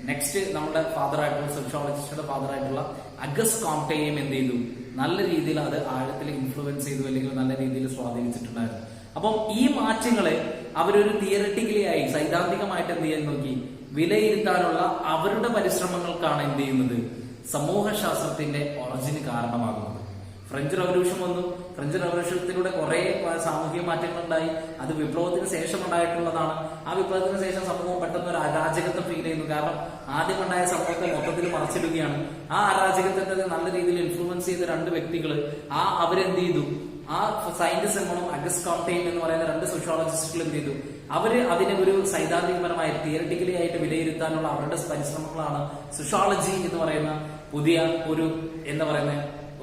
നെക്സ്റ്റ് നമ്മുടെ ഫാദറായിട്ടുള്ള സോഷ്യോളജിസ്റ്റുടെ ഫാദറായിട്ടുള്ള അഗസ്റ്റ് കോംടെയും എന്ത് ചെയ്തു, നല്ല രീതിയിൽ അത് ആഴത്തിൽ ഇൻഫ്ലുവൻസ് ചെയ്തു അല്ലെങ്കിൽ നല്ല രീതിയിൽ സ്വാധീനിച്ചിട്ടുണ്ടായിരുന്നു. അപ്പം ഈ മാറ്റങ്ങളെ അവരൊരു തിയററ്റിക്കലി ആയി സൈദ്ധാന്തികമായിട്ട് എന്ത് ചെയ്യാൻ നോക്കി, വിലയിരുത്താനുള്ള അവരുടെ പരിശ്രമങ്ങൾക്കാണ് എന്ത് ചെയ്യുന്നത് സമൂഹശാസ്ത്രത്തിന്റെ ഒറിജിന് കാരണമാകുന്നത്. ഫ്രഞ്ച് റവല്യൂഷൻ വന്നു. ഫ്രഞ്ച് റവല്യൂഷനിലൂടെ കുറെ സാമൂഹിക മാറ്റങ്ങൾ ഉണ്ടായി. അത് വിപ്ലവത്തിന് ശേഷം ഉണ്ടായിട്ടുള്ളതാണ്. ആ വിപ്ലവത്തിന് ശേഷം സമൂഹം പെട്ടെന്ന് ഒരു അരാജകത്വം ഫീൽ ചെയ്യുന്നു. കാരണം ആദ്യം ഉണ്ടായ സമൂഹത്തെ മൊത്തത്തിൽ മറച്ചിടുകയാണ്. ആ അരാജകത്വത്തെ നല്ല രീതിയിൽ ഇൻഫ്ലുവൻസ് ചെയ്ത രണ്ട് വ്യക്തികൾ അവരെന്ത് ചെയ്തു, ആ സയന്റിസ്റ്റും അഗസ്റ്റ് കോംടെയും എന്ന് പറയുന്ന രണ്ട് സോഷ്യോളജിസ്റ്റുകൾ എന്ത് ചെയ്തു, അവര് അതിനെ ഒരു സൈദ്ധാന്തികപരമായി തിയററ്റിക്കലി ആയിട്ട് വിലയിരുത്താനുള്ള അവരുടെ പരിശ്രമങ്ങളാണ് സോഷ്യോളജി എന്ന് പറയുന്ന പുതിയ ഒരു എന്താ പറയുന്ന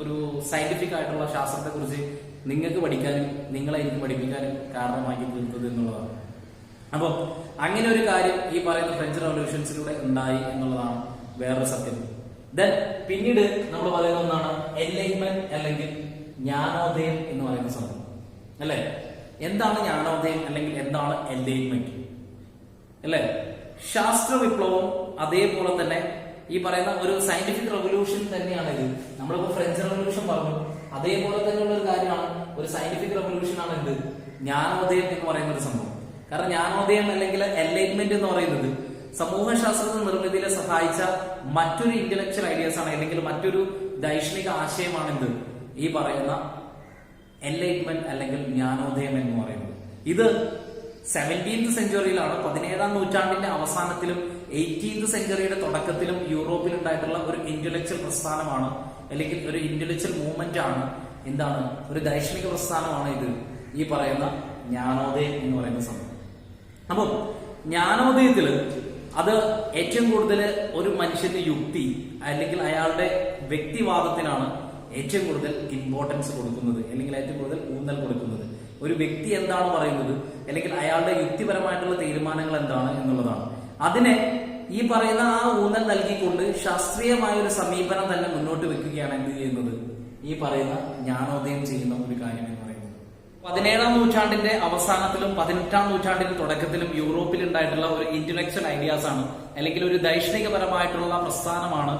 ഒരു സയന്റിഫിക് ആയിട്ടുള്ള ശാസ്ത്രത്തെ കുറിച്ച് നിങ്ങൾക്ക് പഠിക്കാനും നിങ്ങളെ എനിക്ക് പഠിപ്പിക്കാനും കാരണമാക്കി തീർത്തത് എന്നുള്ളതാണ്. അപ്പം അങ്ങനെ ഒരു കാര്യം ഈ പറയുന്ന ഫ്രഞ്ച് റവല്യൂഷൻസിലൂടെ ഉണ്ടായി എന്നുള്ളതാണ് വേറൊരു സത്യം. ദെൻ പിന്നീട് നമ്മൾ പറയുന്ന ഒന്നാണ് എൻലൈറ്റ്മെന്റ് അല്ലെങ്കിൽ ജ്ഞാനോദയം എന്ന് പറയുന്ന സംഭവം അല്ലെ. എന്താണ് ജ്ഞാനോദയം അല്ലെങ്കിൽ എന്താണ് എൻലൈറ്റ്മെന്റ് അല്ലെ? ശാസ്ത്ര വിപ്ലവം അതേപോലെ തന്നെ ഈ പറയുന്ന ഒരു സയന്റിഫിക് റവല്യൂഷൻ തന്നെയാണ് ഇത്. നമ്മളിപ്പോ ഫ്രഞ്ച് റവല്യൂഷൻ പറഞ്ഞു, അതേപോലെ തന്നെയുള്ള ഒരു കാര്യമാണ് ഒരു സയന്റിഫിക് റവല്യൂഷൻ ആണ് എന്ത് ജ്ഞാനോദയം എന്ന് പറയുന്ന ഒരു സംഭവം. കാരണം ജ്ഞാനോദയം അല്ലെങ്കിൽ എൻലൈറ്റ്മെന്റ് എന്ന് പറയുന്നത് സമൂഹശാസ്ത്രത്തെ നിർമ്മിതിയിലെ സഹായിച്ച മറ്റൊരു ഇന്റലക്ച്വൽ ഐഡിയാസ് ആണ് അല്ലെങ്കിൽ മറ്റൊരു ദൈക്ഷണിക ആശയമാണ് എന്ത് ഈ പറയുന്ന എൻലൈറ്റ്മെന്റ് അല്ലെങ്കിൽ ജ്ഞാനോദയം എന്ന് പറയുന്നത്. ഇത് 17th സെഞ്ചുറിയിലാണ്, 17ാം നൂറ്റാണ്ടിന്റെ അവസാനത്തിലും 18th സെഞ്ചുറിയുടെ തുടക്കത്തിലും യൂറോപ്പിൽ ഉണ്ടായിട്ടുള്ള ഒരു ഇന്റലക്ച്വൽ പ്രസ്ഥാനമാണ് അല്ലെങ്കിൽ ഒരു ഇന്റലക്ച്വൽ മൂവ്മെന്റ് ആണ്. എന്താണ്, ഒരു ദൈക്ഷണിക പ്രസ്ഥാനമാണ് ഇത് ഈ പറയുന്ന ജ്ഞാനോദയം എന്ന് പറയുന്ന സംഭവം. അപ്പം ജ്ഞാനോദയത്തില് അത് ഏറ്റവും കൂടുതൽ ഒരു മനുഷ്യന്റെ യുക്തി അല്ലെങ്കിൽ അയാളുടെ വ്യക്തിവാദത്തിനാണ് ഏറ്റവും കൂടുതൽ ഇമ്പോർട്ടൻസ് കൊടുക്കുന്നത് അല്ലെങ്കിൽ ഏറ്റവും കൂടുതൽ ഊന്നൽ കൊടുക്കുന്നത്. ഒരു വ്യക്തി എന്താണ് പറയുന്നത് അല്ലെങ്കിൽ അയാളുടെ യുക്തിപരമായിട്ടുള്ള തീരുമാനങ്ങൾ എന്താണ് എന്നുള്ളതാണ്. അതിനെ ഈ പറയുന്ന ആ ഊന്നൽ നൽകിക്കൊണ്ട് ശാസ്ത്രീയമായ ഒരു സമീപനം തന്നെ മുന്നോട്ട് വെക്കുകയാണ് എന്ത് ചെയ്യുന്നത് ഈ പറയുന്ന ജ്ഞാനോദയം ചെയ്യുന്ന ഒരു കാര്യം എന്ന് പറയുന്നത്. 17ാം നൂറ്റാണ്ടിന്റെ അവസാനത്തിലും 18ാം നൂറ്റാണ്ടിന്റെ തുടക്കത്തിലും യൂറോപ്പിൽ ഉണ്ടായിട്ടുള്ള ഒരു ഇന്റലക്ച്വൽ ഐഡിയാസ് ആണ് അല്ലെങ്കിൽ ഒരു ദൈക്ഷണികപരമായിട്ടുള്ള പ്രസ്ഥാനമാണ്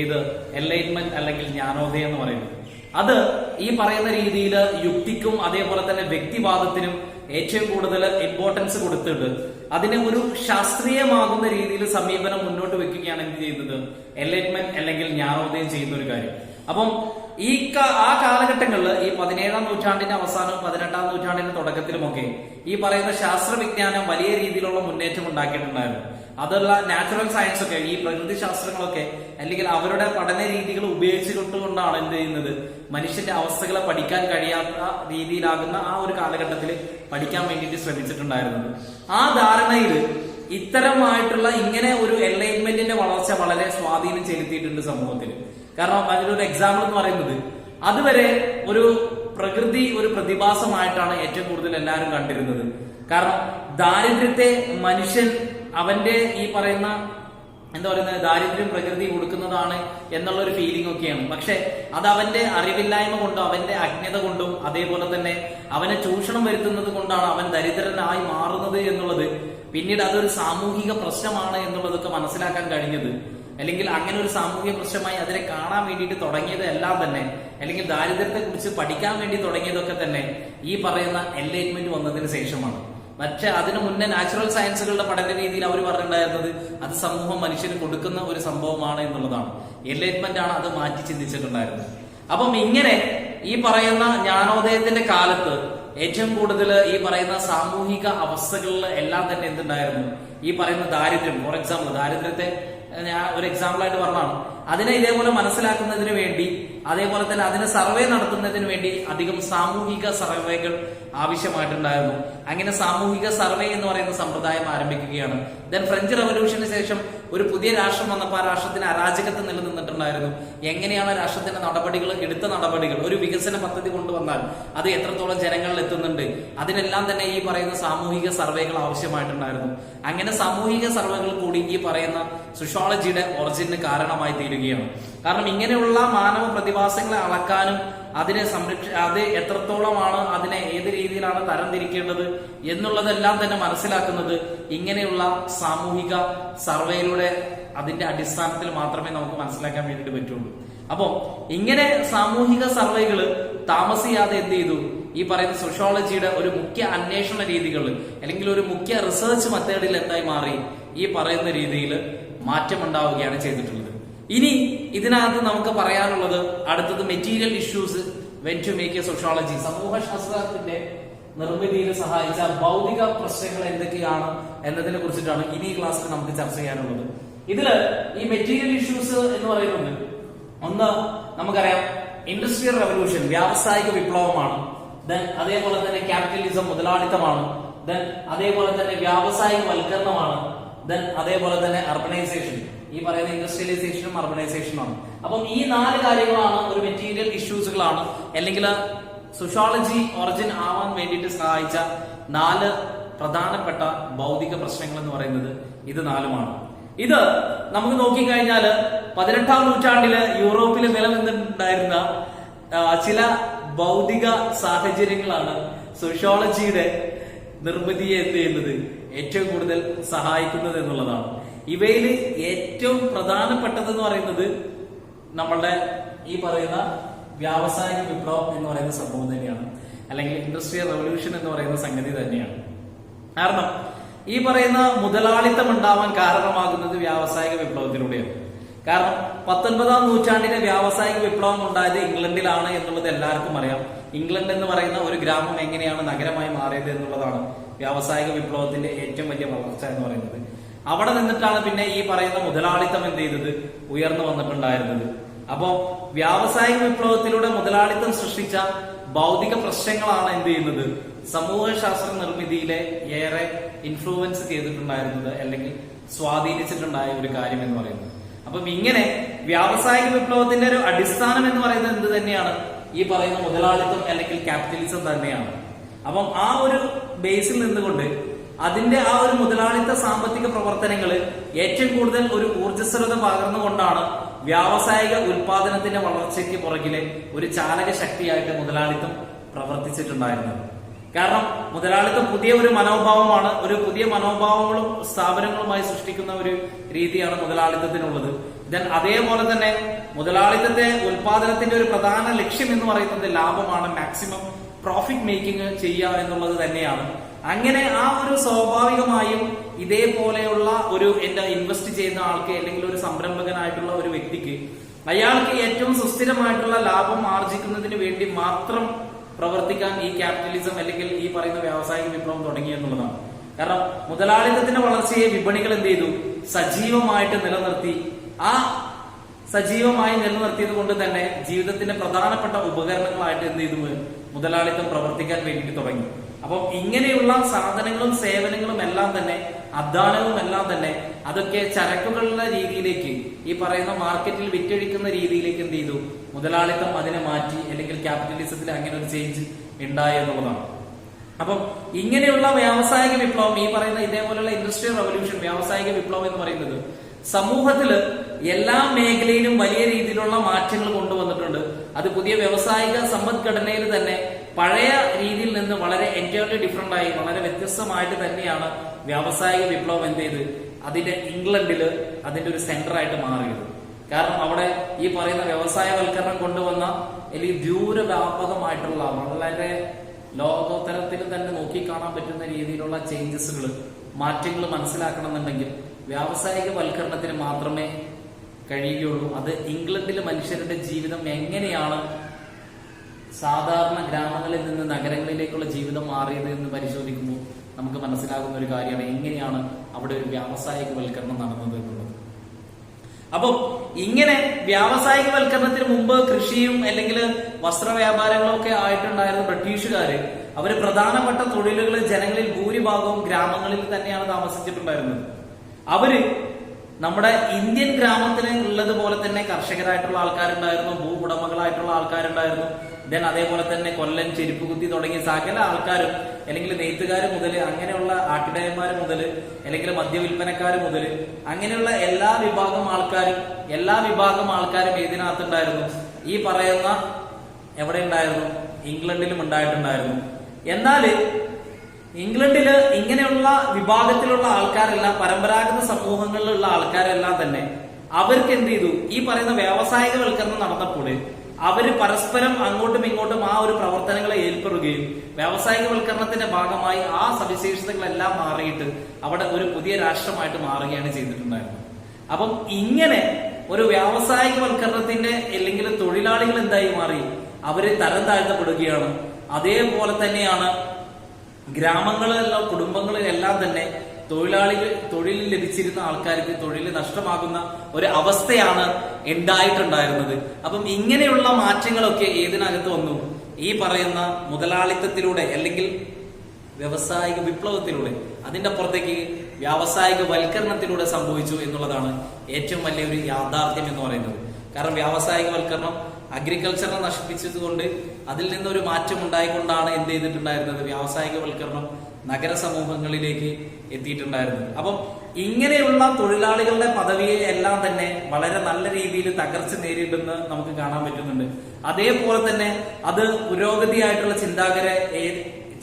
ഏത് എൻലൈറ്റ്മെന്റ് അല്ലെങ്കിൽ ജ്ഞാനോദയം എന്ന് പറയുന്നത്. അത് ഈ പറയുന്ന രീതിയിൽ യുക്തിക്കും അതേപോലെ തന്നെ വ്യക്തിവാദത്തിനും ഏറ്റവും കൂടുതൽ ഇമ്പോർട്ടൻസ് കൊടുത്തിട്ട് അതിനെ ഒരു ശാസ്ത്രീയമാകുന്ന രീതിയിൽ സമീപനം മുന്നോട്ട് വെക്കുകയാണ് എന്ത് ചെയ്യുന്നത് എൻലൈറ്റ്മെന്റ് അല്ലെങ്കിൽ ജ്ഞാനോദയം ചെയ്യുന്ന ഒരു കാര്യം. അപ്പം ആ കാലഘട്ടങ്ങളിൽ ഈ 17ാം നൂറ്റാണ്ടിന്റെ അവസാനവും 18ാം നൂറ്റാണ്ടിന്റെ തുടക്കത്തിലുമൊക്കെ ഈ പറയുന്ന ശാസ്ത്രവിജ്ഞാനം വലിയ രീതിയിലുള്ള മുന്നേറ്റം ഉണ്ടാക്കിയിട്ടുണ്ടായിരുന്നു. അതുള്ള നാച്ചുറൽ സയൻസ് ഒക്കെ ഈ പ്രകൃതി ശാസ്ത്രങ്ങളൊക്കെ അല്ലെങ്കിൽ അവരുടെ പഠന രീതികൾ ഉപയോഗിച്ചുകൊണ്ടാണ് എന്ത് ചെയ്യുന്നത് മനുഷ്യന്റെ അവസ്ഥകളെ പഠിക്കാൻ കഴിയാത്ത രീതിയിലാകുന്ന ആ ഒരു കാലഘട്ടത്തിൽ പഠിക്കാൻ വേണ്ടിയിട്ട് ശ്രമിച്ചിട്ടുണ്ടായിരുന്നത്. ആ ധാരണയിൽ ഇത്തരമായിട്ടുള്ള ഇങ്ങനെ ഒരു എൻലൈറ്റ്മെന്റിന്റെ വളർച്ച വളരെ സ്വാധീനം ചെലുത്തിയിട്ടുണ്ട് സമൂഹത്തിൽ. കാരണം അതിലൊരു എക്സാമ്പിൾ എന്ന് പറയുന്നത് അതുവരെ ഒരു പ്രകൃതി ഒരു പ്രതിഭാസമായിട്ടാണ് ഏറ്റവും കൂടുതൽ എല്ലാവരും കണ്ടിരുന്നത്. കാരണം ദാരിദ്ര്യത്തെ മനുഷ്യൻ അവന്റെ ഈ പറയുന്ന എന്താ പറയുന്നത് ദാരിദ്ര്യം പ്രകൃതി കൊടുക്കുന്നതാണ് എന്നുള്ള ഒരു ഫീലിംഗ് ഒക്കെയാണ്. പക്ഷെ അത് അവന്റെ അറിവില്ലായ്മ കൊണ്ടും അവന്റെ അജ്ഞത കൊണ്ടും അതേപോലെ തന്നെ അവനെ ചൂഷണം വരുത്തുന്നത് കൊണ്ടാണ് അവൻ ദരിദ്രനായി മാറുന്നത് എന്നുള്ളത് പിന്നീട് അതൊരു സാമൂഹിക പ്രശ്നമാണ് എന്നുള്ളതൊക്കെ മനസ്സിലാക്കാൻ കഴിഞ്ഞത് അല്ലെങ്കിൽ അങ്ങനെ ഒരു സാമൂഹിക പ്രശ്നമായി അതിനെ കാണാൻ വേണ്ടിയിട്ട് തുടങ്ങിയത് എല്ലാം തന്നെ, അല്ലെങ്കിൽ ദാരിദ്ര്യത്തെ കുറിച്ച് പഠിക്കാൻ വേണ്ടി തുടങ്ങിയതൊക്കെ തന്നെ ഈ പറയുന്ന എൻലൈറ്റ്മെന്റ് വന്നതിന് ശേഷമാണ്. പക്ഷെ അതിനു മുന്നേ നാച്ചുറൽ സയൻസുകളുടെ പഠന രീതിയിൽ അവർ പറഞ്ഞിട്ടുണ്ടായിരുന്നത് അത് സമൂഹം മനുഷ്യന് കൊടുക്കുന്ന ഒരു സംഭവമാണ് എന്നുള്ളതാണ്. എൻലൈറ്റ്മെന്റ് ആണ് അത് മാറ്റി ചിന്തിച്ചിട്ടുണ്ടായിരുന്നത്. അപ്പം ഇങ്ങനെ ഈ പറയുന്ന ജ്ഞാനോദയത്തിന്റെ കാലത്ത് ഏറ്റവും കൂടുതൽ ഈ പറയുന്ന സാമൂഹിക അവസ്ഥകളിൽ എല്ലാം തന്നെ എന്തുണ്ടായിരുന്നു, ഈ പറയുന്ന ദാരിദ്ര്യം. ഫോർ എക്സാമ്പിൾ, ദാരിദ്ര്യത്തെ ഞാൻ ഒരു എക്സാമ്പിൾ ആയിട്ട് പറഞ്ഞാണ്. അതിനെ ഇതേപോലെ മനസ്സിലാക്കുന്നതിന് വേണ്ടി, അതേപോലെ തന്നെ അതിനെ സർവേ നടത്തുന്നതിന് വേണ്ടി അധികം സാമൂഹിക സർവേകൾ ആവശ്യമായിട്ടുണ്ടായിരുന്നു. അങ്ങനെ സാമൂഹിക സർവേ എന്ന് പറയുന്ന സമ്പ്രദായം ആരംഭിക്കുകയാണ്. ദെൻ ഫ്രഞ്ച് റവല്യൂഷന് ശേഷം ഒരു പുതിയ രാഷ്ട്രം വന്നപ്പോൾ ആ രാഷ്ട്രത്തിന് അരാജകത്വം നിലനിന്നിട്ടുണ്ടായിരുന്നു. എങ്ങനെയാണ് രാഷ്ട്രത്തിന്റെ നടപടികൾ, എടുത്ത നടപടികൾ, ഒരു വികസന പദ്ധതി കൊണ്ടുവന്നാൽ അത് എത്രത്തോളം ജനങ്ങളിൽ എത്തുന്നുണ്ട്, അതിനെല്ലാം തന്നെ ഈ പറയുന്ന സാമൂഹിക സർവേകൾ ആവശ്യമായിട്ടുണ്ടായിരുന്നു. അങ്ങനെ സാമൂഹിക സർവേകൾ കൂടി ഈ പറയുന്ന സോഷ്യോളജിയുടെ ഒറിജിന് കാരണമായി തീരുകയാണ്. കാരണം ഇങ്ങനെയുള്ള മാനവ പ്രതിഭാസങ്ങളെ അളക്കാനും അതിനെ അത് എത്രത്തോളമാണ്, അതിനെ ഏത് രീതിയിലാണ് തരംതിരിക്കേണ്ടത് എന്നുള്ളതെല്ലാം തന്നെ മനസ്സിലാക്കുന്നത് ഇങ്ങനെയുള്ള സാമൂഹിക സർവേയിലൂടെ, അതിന്റെ അടിസ്ഥാനത്തിൽ മാത്രമേ നമുക്ക് മനസ്സിലാക്കാൻ വേണ്ടിയിട്ട് പറ്റുള്ളൂ. അപ്പോൾ ഇങ്ങനെ സാമൂഹിക സർവേകൾ താമസിയാതെ എന്ത് ചെയ്തു, ഈ പറയുന്ന സോഷ്യോളജിയുടെ ഒരു മുഖ്യ അന്വേഷണ രീതികൾ അല്ലെങ്കിൽ ഒരു മുഖ്യ റിസർച്ച് മെത്തേഡിൽ എന്തായി മാറി, ഈ പറയുന്ന രീതിയിൽ മാറ്റമുണ്ടാവുകയാണ് ചെയ്തിട്ടുള്ളത്. ഇനി ഇതിനകത്ത് നമുക്ക് പറയാനുള്ളത് അടുത്തത് material issues when to make a sociology. സമൂഹശാസ്ത്രത്തിന്റെ നിർമ്മിതിയിൽ സഹായിച്ച ഭൗതിക പ്രശ്നങ്ങൾ എന്തൊക്കെയാണ് എന്നതിനെ കുറിച്ചിട്ടാണ് ഇനി ഈ ക്ലാസ്സിൽ നമുക്ക് ചർച്ച ചെയ്യാനുള്ളത്. ഇതില് ഈ മെറ്റീരിയൽ ഇഷ്യൂസ് എന്ന് പറയുന്നത്, ഒന്ന് നമുക്കറിയാം ഇൻഡസ്ട്രിയൽ റവല്യൂഷൻ, വ്യാവസായിക വിപ്ലവമാണ്. ദെൻ അതേപോലെ തന്നെ ക്യാപിറ്റലിസം, മുതലാളിത്തമാണ്. ദെൻ അതേപോലെ തന്നെ വ്യാവസായിക വൽക്കരണമാണ്. ദെൻ അതേപോലെ തന്നെ അർബനൈസേഷൻ, ഈ പറയുന്ന ഇൻഡസ്ട്രിയലൈസേഷനും അർബനൈസേഷനുമാണ്. അപ്പം ഈ 4 കാര്യങ്ങളാണ് ഒരു മെറ്റീരിയൽ ഇഷ്യൂസുകളാണ്, അല്ലെങ്കിൽ സോഷ്യോളജി ഒറിജിൻ ആവാൻ വേണ്ടിയിട്ട് സഹായിച്ച 4 പ്രധാനപ്പെട്ട ഭൗതിക പ്രശ്നങ്ങൾ എന്ന് പറയുന്നത് ഇത് 4മാണ്. ഇത് നമുക്ക് നോക്കിക്കഴിഞ്ഞാൽ 18ാം നൂറ്റാണ്ടില് യൂറോപ്പിൽ നിലനിന്നിട്ടുണ്ടായിരുന്ന ചില ഭൗതിക സാഹചര്യങ്ങളാണ് സോഷ്യോളജിയുടെ നിർമ്മിതിയെ എന്ത് ചെയ്യുന്നത്, ഏറ്റവും കൂടുതൽ സഹായിക്കുന്നത് എന്നുള്ളതാണ്. ഇവയിൽ ഏറ്റവും പ്രധാനപ്പെട്ടതെന്ന് പറയുന്നത് നമ്മളുടെ ഈ പറയുന്ന വ്യാവസായിക വിപ്ലവം എന്ന് പറയുന്ന സംഭവം തന്നെയാണ്, അല്ലെങ്കിൽ ഇൻഡസ്ട്രിയൽ റവല്യൂഷൻ എന്ന് പറയുന്ന സംഗതി തന്നെയാണ്. കാരണം ഈ പറയുന്ന മുതലാളിത്തം ഉണ്ടാവാൻ കാരണമാകുന്നത് വ്യാവസായിക വിപ്ലവത്തിലൂടെയാണ്. കാരണം 19ാം നൂറ്റാണ്ടിലെ വ്യാവസായിക വിപ്ലവം ഉണ്ടായത് ഇംഗ്ലണ്ടിലാണ് എന്നുള്ളത് എല്ലാവർക്കും അറിയാം. ഇംഗ്ലണ്ട് എന്ന് പറയുന്ന ഒരു ഗ്രാമം എങ്ങനെയാണ് നഗരമായി മാറിയത് എന്നുള്ളതാണ് വ്യാവസായിക വിപ്ലവത്തിന്റെ ഏറ്റവും വലിയ വളർച്ച എന്ന് പറയുന്നത്. അവിടെ നിന്നിട്ടാണ് പിന്നെ ഈ പറയുന്ന മുതലാളിത്തം എന്ത് ചെയ്തത്, ഉയർന്നു വന്നിട്ടുണ്ടായിരുന്നത്. അപ്പോ വ്യാവസായിക വിപ്ലവത്തിലൂടെ മുതലാളിത്തം സൃഷ്ടിച്ച ഭൗതിക പ്രശ്നങ്ങളാണ് എന്ത് ചെയ്യുന്നത്, സമൂഹശാസ്ത്ര നിർമ്മിതിയിലെ ഏറെ ഇൻഫ്ലുവൻസ് ചെയ്തിട്ടുണ്ടായിരുന്നത്, അല്ലെങ്കിൽ സ്വാധീനിച്ചിട്ടുണ്ടായ ഒരു കാര്യം എന്ന് പറയുന്നത്. അപ്പം ഇങ്ങനെ വ്യാവസായിക വിപ്ലവത്തിന്റെ ഒരു അടിസ്ഥാനം എന്ന് പറയുന്നത് എന്ത് തന്നെയാണ്, ഈ പറയുന്ന മുതലാളിത്തം അല്ലെങ്കിൽ ക്യാപിറ്റലിസം തന്നെയാണ്. അപ്പം ആ ഒരു ബേസിൽ നിന്നുകൊണ്ട് അതിന്റെ ആ ഒരു മുതലാളിത്ത സാമ്പത്തിക പ്രവർത്തനങ്ങൾ ഏറ്റവും കൂടുതൽ ഒരു ഊർജ്ജസ്വലത പകർന്നുകൊണ്ടാണ് വ്യാവസായിക ഉൽപാദനത്തിന്റെ വളർച്ചയ്ക്ക് പുറകിലെ ഒരു ചാലക ശക്തിയായിട്ട് മുതലാളിത്തം പ്രവർത്തിച്ചിട്ടുണ്ടായിരുന്നത്. കാരണം മുതലാളിത്തം പുതിയ ഒരു മനോഭാവമാണ്, ഒരു പുതിയ മനോഭാവങ്ങളും സ്ഥാപനങ്ങളുമായി സൃഷ്ടിക്കുന്ന ഒരു രീതിയാണ് മുതലാളിത്തത്തിനുള്ളത്. ദെൻ അതേപോലെ തന്നെ മുതലാളിത്തത്തെ ഉൽപാദനത്തിന്റെ ഒരു പ്രധാന ലക്ഷ്യം എന്ന് പറയുന്നത് ലാഭമാണ്, മാക്സിമം പ്രോഫിറ്റ് മേക്കിംഗ് ചെയ്യുക എന്നുള്ളത് തന്നെയാണ്. അങ്ങനെ ആ ഒരു സ്വാഭാവികമായും ഇതേപോലെയുള്ള ഒരു ഇൻവെസ്റ്റ് ചെയ്യുന്ന ആൾക്ക്, അല്ലെങ്കിൽ ഒരു സംരംഭകനായിട്ടുള്ള ഒരു വ്യക്തിക്ക്, അയാൾക്ക് ഏറ്റവും സുസ്ഥിരമായിട്ടുള്ള ലാഭം ആർജിക്കുന്നതിന് വേണ്ടി മാത്രം പ്രവർത്തിക്കാൻ ഈ ക്യാപിറ്റലിസം അല്ലെങ്കിൽ ഈ പറയുന്ന വ്യാവസായിക വിപ്ലവം തുടങ്ങി എന്നുള്ളതാണ്. കാരണം മുതലാളിത്തത്തിന്റെ വളർച്ചയെ വിപണികൾ എന്ത് ചെയ്തു, സജീവമായിട്ട് നിലനിർത്തി. ആ സജീവമായി നിലനിർത്തിയത് കൊണ്ട് തന്നെ ജീവിതത്തിന്റെ പ്രധാനപ്പെട്ട ഉപകരണങ്ങളായിട്ട് എന്ത് ചെയ്തു, മുതലാളിത്തം പ്രവർത്തിക്കാൻ വേണ്ടിയിട്ട് തുടങ്ങി. അപ്പം ഇങ്ങനെയുള്ള സാധനങ്ങളും സേവനങ്ങളും എല്ലാം തന്നെ, അധ്വാനവും എല്ലാം തന്നെ, അതൊക്കെ ചരക്കുകളുടെ രീതിയിലേക്ക്, ഈ പറയുന്ന മാർക്കറ്റിൽ വിറ്റഴിക്കുന്ന രീതിയിലേക്ക് എന്ത് ചെയ്തു, മുതലാളിത്തം അതിനെ മാറ്റി, അല്ലെങ്കിൽ ക്യാപിറ്റലിസത്തിൽ അങ്ങനെ ഒരു ചേഞ്ച് ഉണ്ടായി എന്നുള്ളതാണ്. അപ്പം ഇങ്ങനെയുള്ള വ്യാവസായിക വിപ്ലവം, ഈ പറയുന്ന ഇതേപോലെയുള്ള ഇൻഡസ്ട്രിയൽ റവല്യൂഷൻ, വ്യാവസായിക വിപ്ലവം എന്ന് പറയുന്നത് സമൂഹത്തില് എല്ലാ മേഖലയിലും വലിയ രീതിയിലുള്ള മാറ്റങ്ങൾ കൊണ്ടുവന്നിട്ടുണ്ട്. അത് പുതിയ വ്യാവസായിക സമ്പദ്ഘടനയിൽ തന്നെ പഴയ രീതിയിൽ നിന്ന് വളരെ എൻറ്റയർലി ഡിഫറെന്റ് ആയി, വളരെ വ്യത്യസ്തമായിട്ട് തന്നെയാണ് വ്യാവസായിക വിപ്ലവം എന്ത് ചെയ്ത് അതിന്റെ ഇംഗ്ലണ്ടില് അതിന്റെ ഒരു സെന്റർ ആയിട്ട് മാറിയത്. കാരണം അവിടെ ഈ പറയുന്ന വ്യവസായവൽക്കരണം കൊണ്ടുവന്ന അല്ലെങ്കിൽ ദൂരവ്യാപകമായിട്ടുള്ള വളരെ ലോകോത്തരത്തിൽ തന്നെ നോക്കിക്കാണാൻ പറ്റുന്ന രീതിയിലുള്ള ചേഞ്ചസുകൾ, മാറ്റങ്ങൾ മനസ്സിലാക്കണമെന്നുണ്ടെങ്കിൽ വ്യാവസായികവൽക്കരണത്തിന് മാത്രമേ കഴിയുകയുള്ളൂ. അത് ഇംഗ്ലണ്ടിലെ മനുഷ്യരുടെ ജീവിതം എങ്ങനെയാണ് സാധാരണ ഗ്രാമങ്ങളിൽ നിന്ന് നഗരങ്ങളിലേക്കുള്ള ജീവിതം മാറിയത് എന്ന് പരിശോധിക്കുമ്പോൾ നമുക്ക് മനസ്സിലാകുന്ന ഒരു കാര്യമാണ് എങ്ങനെയാണ് അവിടെ ഒരു വ്യാവസായികവൽക്കരണം നടന്നത് എന്നുള്ളത്. അപ്പം ഇങ്ങനെ വ്യാവസായികവൽക്കരണത്തിന് മുമ്പ് കൃഷിയും അല്ലെങ്കിൽ വസ്ത്രവ്യാപാരങ്ങളും ഒക്കെ ആയിട്ടുണ്ടായിരുന്ന ബ്രിട്ടീഷുകാര് അവര് പ്രധാനപ്പെട്ട തൊഴിലുകൾ ജനങ്ങളിൽ ഭൂരിഭാഗവും ഗ്രാമങ്ങളിൽ തന്നെയാണ് താമസിച്ചിട്ടുണ്ടായിരുന്നത്. അവര് നമ്മുടെ ഇന്ത്യൻ ഗ്രാമത്തിന് ഉള്ളതുപോലെ തന്നെ കർഷകരായിട്ടുള്ള ആൾക്കാരുണ്ടായിരുന്നു, ഭൂ ഉടമകളായിട്ടുള്ള ആൾക്കാരുണ്ടായിരുന്നു. ദെൻ അതേപോലെ തന്നെ കൊല്ലൻ, ചെരുപ്പുകുത്തി തുടങ്ങിയ സകല ആൾക്കാരും, അല്ലെങ്കിൽ നെയ്ത്തുകാർ മുതൽ അങ്ങനെയുള്ള ആട്ടിടയന്മാർ മുതൽ അല്ലെങ്കിൽ മദ്യവിൽപ്പനക്കാർ മുതൽ അങ്ങനെയുള്ള എല്ലാ വിഭാഗം ആൾക്കാരും ഇതിനകത്തുണ്ടായിരുന്നു. ഈ പറയുന്ന എവിടെ ഉണ്ടായിരുന്നു? ഇംഗ്ലണ്ടിലും ഉണ്ടായിട്ടുണ്ടായിരുന്നു. എന്നാൽ ഇംഗ്ലണ്ടില് ഇങ്ങനെയുള്ള വിഭാഗത്തിലുള്ള ആൾക്കാരെല്ലാം, പരമ്പരാഗത സമൂഹങ്ങളിലുള്ള ആൾക്കാരെല്ലാം തന്നെ അവർക്ക് എന്ത് ചെയ്തു? ഈ പറയുന്ന വ്യാവസായികവൽക്കരണം നടന്നപ്പോൾ അവര് പരസ്പരം അങ്ങോട്ടും ഇങ്ങോട്ടും ആ ഒരു പ്രവർത്തനങ്ങളെ ഏർപ്പെടുകയും വ്യാവസായികവൽക്കരണത്തിന്റെ ഭാഗമായി ആ സവിശേഷതകളെല്ലാം മാറിയിട്ട് അവിടെ ഒരു പുതിയ രാഷ്ട്രമായിട്ട് മാറുകയാണ് ചെയ്തിട്ടുണ്ടായിരുന്നത്. അപ്പം ഇങ്ങനെ ഒരു വ്യാവസായികവൽക്കരണത്തിന്റെ അല്ലെങ്കിൽ തൊഴിലാളികൾ എന്തായി മാറി? അവര് തരം താഴ്ത്തപ്പെടുകയാണ്. അതേപോലെ തന്നെയാണ് ഗ്രാമങ്ങളിലെല്ലാം കുടുംബങ്ങളിലെല്ലാം തന്നെ തൊഴിൽ ലഭിച്ചിരുന്ന ആൾക്കാർക്ക് തൊഴിൽ നഷ്ടമാകുന്ന ഒരു അവസ്ഥയാണ് ഉണ്ടായിട്ടുണ്ടായിരുന്നത്. അപ്പം ഇങ്ങനെയുള്ള മാറ്റങ്ങളൊക്കെ ഏതിനകത്ത് വന്നു? ഈ പറയുന്ന മുതലാളിത്തത്തിലൂടെ അല്ലെങ്കിൽ വ്യവസായിക വിപ്ലവത്തിലൂടെ, അതിന്റെ പുറത്തേക്ക് വ്യാവസായികവൽക്കരണത്തിലൂടെ സംഭവിച്ചു എന്നുള്ളതാണ് ഏറ്റവും വലിയൊരു യാഥാർത്ഥ്യം എന്ന് പറയുന്നത്. കാരണം വ്യാവസായികവൽക്കരണം അഗ്രികൾച്ചറിനെ നശിപ്പിച്ചതുകൊണ്ട് അതിൽ നിന്നൊരു മാറ്റം ഉണ്ടായിക്കൊണ്ടാണ് എന്ത് ചെയ്തിട്ടുണ്ടായിരുന്നത്? വ്യാവസായികവൽക്കരണം നഗര സമൂഹങ്ങളിലേക്ക് എത്തിയിട്ടുണ്ടായിരുന്നത്. അപ്പം ഇങ്ങനെയുള്ള തൊഴിലാളികളുടെ പദവിയെ എല്ലാം തന്നെ വളരെ നല്ല രീതിയിൽ തകർച്ച നേരിടുന്ന നമുക്ക് കാണാൻ പറ്റുന്നുണ്ട്. അതേപോലെ തന്നെ അത് പുരോഗതിയായിട്ടുള്ള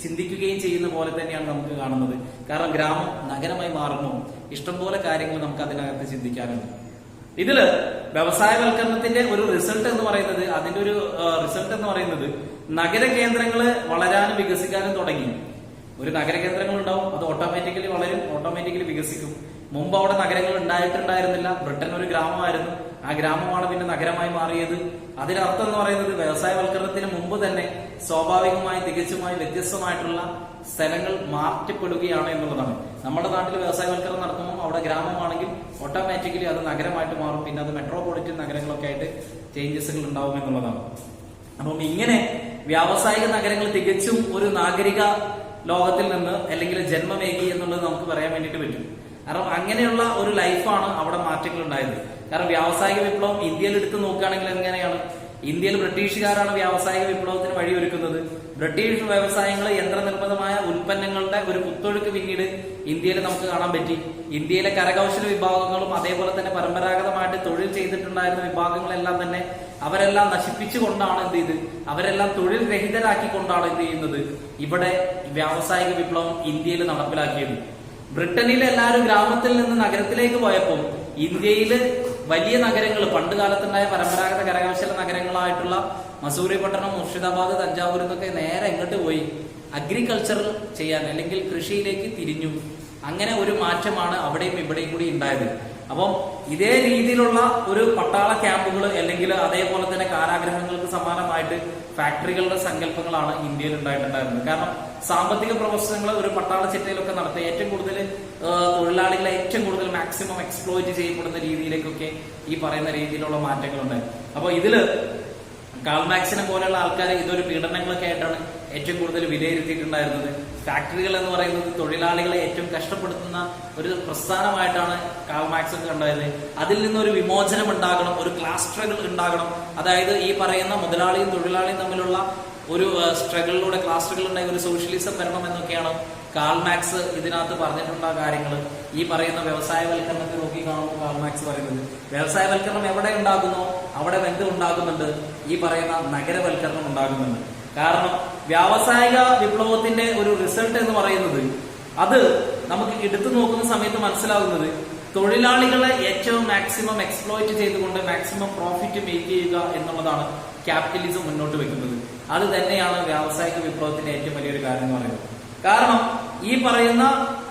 ചിന്തിക്കുകയും ചെയ്യുന്ന പോലെ തന്നെയാണ് നമുക്ക് കാണുന്നത്. കാരണം ഗ്രാമം നഗരമായി മാറുമ്പോൾ ഇഷ്ടംപോലെ കാര്യങ്ങൾ നമുക്ക് അതിനകത്ത് ചിന്തിക്കാറുണ്ട്. ഇതില് വ്യവസായവൽക്കരണത്തിന്റെ ഒരു റിസൾട്ട് എന്ന് പറയുന്നത് നഗര കേന്ദ്രങ്ങള് വളരാനും വികസിക്കാനും തുടങ്ങി. ഒരു നഗര കേന്ദ്രങ്ങൾ ഉണ്ടാവും, അത് ഓട്ടോമാറ്റിക്കലി വളരും, ഓട്ടോമാറ്റിക്കലി വികസിക്കും. മുമ്പ് അവിടെ നഗരങ്ങൾ ഉണ്ടായിട്ടുണ്ടായിരുന്നില്ല. ബ്രിട്ടൻ ഒരു ഗ്രാമമായിരുന്നു, ആ ഗ്രാമമാണ് പിന്നെ നഗരമായി മാറിയത്. അതിനർത്ഥം എന്ന് പറയുന്നത് വ്യവസായവൽക്കരണത്തിന് മുമ്പ് തന്നെ സ്വാഭാവികമായി തികച്ചുമായി വ്യത്യസ്തമായിട്ടുള്ള സ്ഥലങ്ങൾ മാറ്റപ്പെടുകയാണ് എന്നുള്ളതാണ്. നമ്മുടെ നാട്ടിൽ വ്യവസായവൽക്കരണം നടക്കുമ്പോൾ അവിടെ ഗ്രാമമാണെങ്കിൽ ഓട്ടോമാറ്റിക്കലി അത് നഗരമായിട്ട് മാറും. പിന്നെ അത് മെട്രോപൊളിറ്റൻ നഗരങ്ങളൊക്കെ ആയിട്ട് ചേഞ്ചസുകൾ ഉണ്ടാവും എന്നുള്ളതാണ്. അപ്പം ഇങ്ങനെ വ്യാവസായിക നഗരങ്ങൾ തികച്ചും ഒരു നാഗരിക ലോകത്തിൽ നിന്ന് അല്ലെങ്കിൽ ജന്മമേകി എന്നുള്ളത് നമുക്ക് പറയാൻ വേണ്ടിയിട്ട് പറ്റും. കാരണം അങ്ങനെയുള്ള ഒരു ലൈഫാണ് അവിടെ മാറ്റങ്ങൾ ഉണ്ടായത്. കാരണം വ്യാവസായിക വിപ്ലവം ഇന്ത്യയിൽ എടുത്ത് നോക്കുകയാണെങ്കിൽ എങ്ങനെയാണ്? ഇന്ത്യയിൽ ബ്രിട്ടീഷുകാരാണ് വ്യാവസായിക വിപ്ലവത്തിന് വഴിയൊരുക്കുന്നത്. ബ്രിട്ടീഷ് വ്യവസായങ്ങൾ യന്ത്രനിർമ്മിതമായ ഉൽപ്പന്നങ്ങളുടെ ഒരു കുത്തൊഴുക്ക് പിന്നീട് ഇന്ത്യയിൽ നമുക്ക് കാണാൻ പറ്റി. ഇന്ത്യയിലെ കരകൗശല വിഭാഗങ്ങളും അതേപോലെ തന്നെ പരമ്പരാഗതമായിട്ട് തൊഴിൽ ചെയ്തിട്ടുണ്ടായിരുന്ന വിഭാഗങ്ങളെല്ലാം തന്നെ അവരെല്ലാം നശിപ്പിച്ചുകൊണ്ടാണ് എന്ത് ചെയ്ത്, അവരെല്ലാം തൊഴിൽ രഹിതരാക്കിക്കൊണ്ടാണ് എന്ത് ചെയ്യുന്നത്, ഇവിടെ വ്യാവസായിക വിപ്ലവം ഇന്ത്യയിൽ നടപ്പിലാക്കിയത്. ബ്രിട്ടനിൽ എല്ലാവരും ഗ്രാമത്തിൽ നിന്ന് നഗരത്തിലേക്ക് പോയപ്പോൾ ഇന്ത്യയില് വലിയ നഗരങ്ങൾ, പണ്ട് കാലത്തുണ്ടായ പരമ്പരാഗത കരകൗശല നഗരങ്ങളായിട്ടുള്ള മസൂറി പട്ടണം, മുർഷിദാബാദ്, തഞ്ചാവൂർ എന്നൊക്കെ നേരെ എങ്ങോട്ട് പോയി? അഗ്രികൾച്ചർ ചെയ്യാൻ അല്ലെങ്കിൽ കൃഷിയിലേക്ക് തിരിഞ്ഞു. അങ്ങനെ ഒരു മാറ്റമാണ് അവിടെയും ഇവിടെയും കൂടി ഉണ്ടായത്. അപ്പം ഇതേ രീതിയിലുള്ള ഒരു പട്ടാള ക്യാമ്പുകൾ അല്ലെങ്കിൽ അതേപോലെ തന്നെ കാരാഗ്രഹങ്ങൾക്ക് സമാനമായിട്ട് ഫാക്ടറികളുടെ സങ്കല്പങ്ങളാണ് ഇന്ത്യയിൽ ഉണ്ടായിട്ടുണ്ടായിരുന്നത്. കാരണം സാമ്പത്തിക പ്രവർത്തനങ്ങൾ ഒരു പട്ടാള ചിട്ടയിലൊക്കെ നടത്തി ഏറ്റവും കൂടുതൽ തൊഴിലാളികളെ ഏറ്റവും കൂടുതൽ മാക്സിമം എക്സ്പ്ലോയിറ്റ് ചെയ്യപ്പെടുന്ന രീതിയിലേക്കൊക്കെ ഈ പറയുന്ന രീതിയിലുള്ള മാറ്റങ്ങൾ ഉണ്ടായി. അപ്പൊ ഇതില് കാൾ മാർക്സിനെ പോലെയുള്ള ആൾക്കാർ ഇതൊരു പീഡനങ്ങളൊക്കെ ആയിട്ടാണ് ഏറ്റവും കൂടുതൽ വിലയിരുത്തിയിട്ടുണ്ടായിരുന്നത്. ഫാക്ടറികൾ എന്ന് പറയുന്നത് തൊഴിലാളികളെ ഏറ്റവും കഷ്ടപ്പെടുത്തുന്ന ഒരു പ്രസ്ഥാനമായിട്ടാണ് കാൾ മാർക്സ് ഒക്കെ കണ്ടായത്. അതിൽ നിന്നൊരു വിമോചനം ഉണ്ടാകണം, ഒരു ക്ലാസ് സ്ട്രഗിൾ ഉണ്ടാകണം. അതായത് ഈ പറയുന്ന മുതലാളിയും തൊഴിലാളിയും തമ്മിലുള്ള ഒരു സ്ട്രഗിളിലൂടെ ക്ലാസ് സ്ട്രഗിൾ ഉണ്ടായി ഒരു സോഷ്യലിസം വരണം എന്നൊക്കെയാണ് കാൾ മാർക്സ് ഇതിനകത്ത് പറഞ്ഞിട്ടുള്ള കാര്യങ്ങൾ. ഈ പറയുന്ന വ്യവസായവൽക്കരണത്തെ നോക്കി കാണുമ്പോൾ കാൾ മാർക്സ് പറയുന്നത് വ്യവസായവൽക്കരണം എവിടെ ഉണ്ടാകുന്നോ അവിടെ എന്ത് ഉണ്ടാകുന്നുണ്ട്? ഈ പറയുന്ന നഗരവൽക്കരണം ഉണ്ടാകുന്നുണ്ട്. കാരണം വ്യാവസായിക വിപ്ലവത്തിന്റെ ഒരു റിസൾട്ട് എന്ന് പറയുന്നത് അത് നമുക്ക് എടുത്തു നോക്കുന്ന സമയത്ത് മനസ്സിലാവുന്നത് തൊഴിലാളികളെ ഏറ്റവും മാക്സിമം എക്സ്പ്ലോയിറ്റ് ചെയ്തുകൊണ്ട് മാക്സിമം പ്രോഫിറ്റ് മേക്ക് ചെയ്യുക എന്നുള്ളതാണ് ക്യാപിറ്റലിസം മുന്നോട്ട് വെക്കുന്നത്. അത് തന്നെയാണ് വ്യാവസായിക വിപ്ലവത്തിന്റെ ഏറ്റവും വലിയൊരു കാര്യം എന്ന് പറയുന്നത്. കാരണം ഈ പറയുന്ന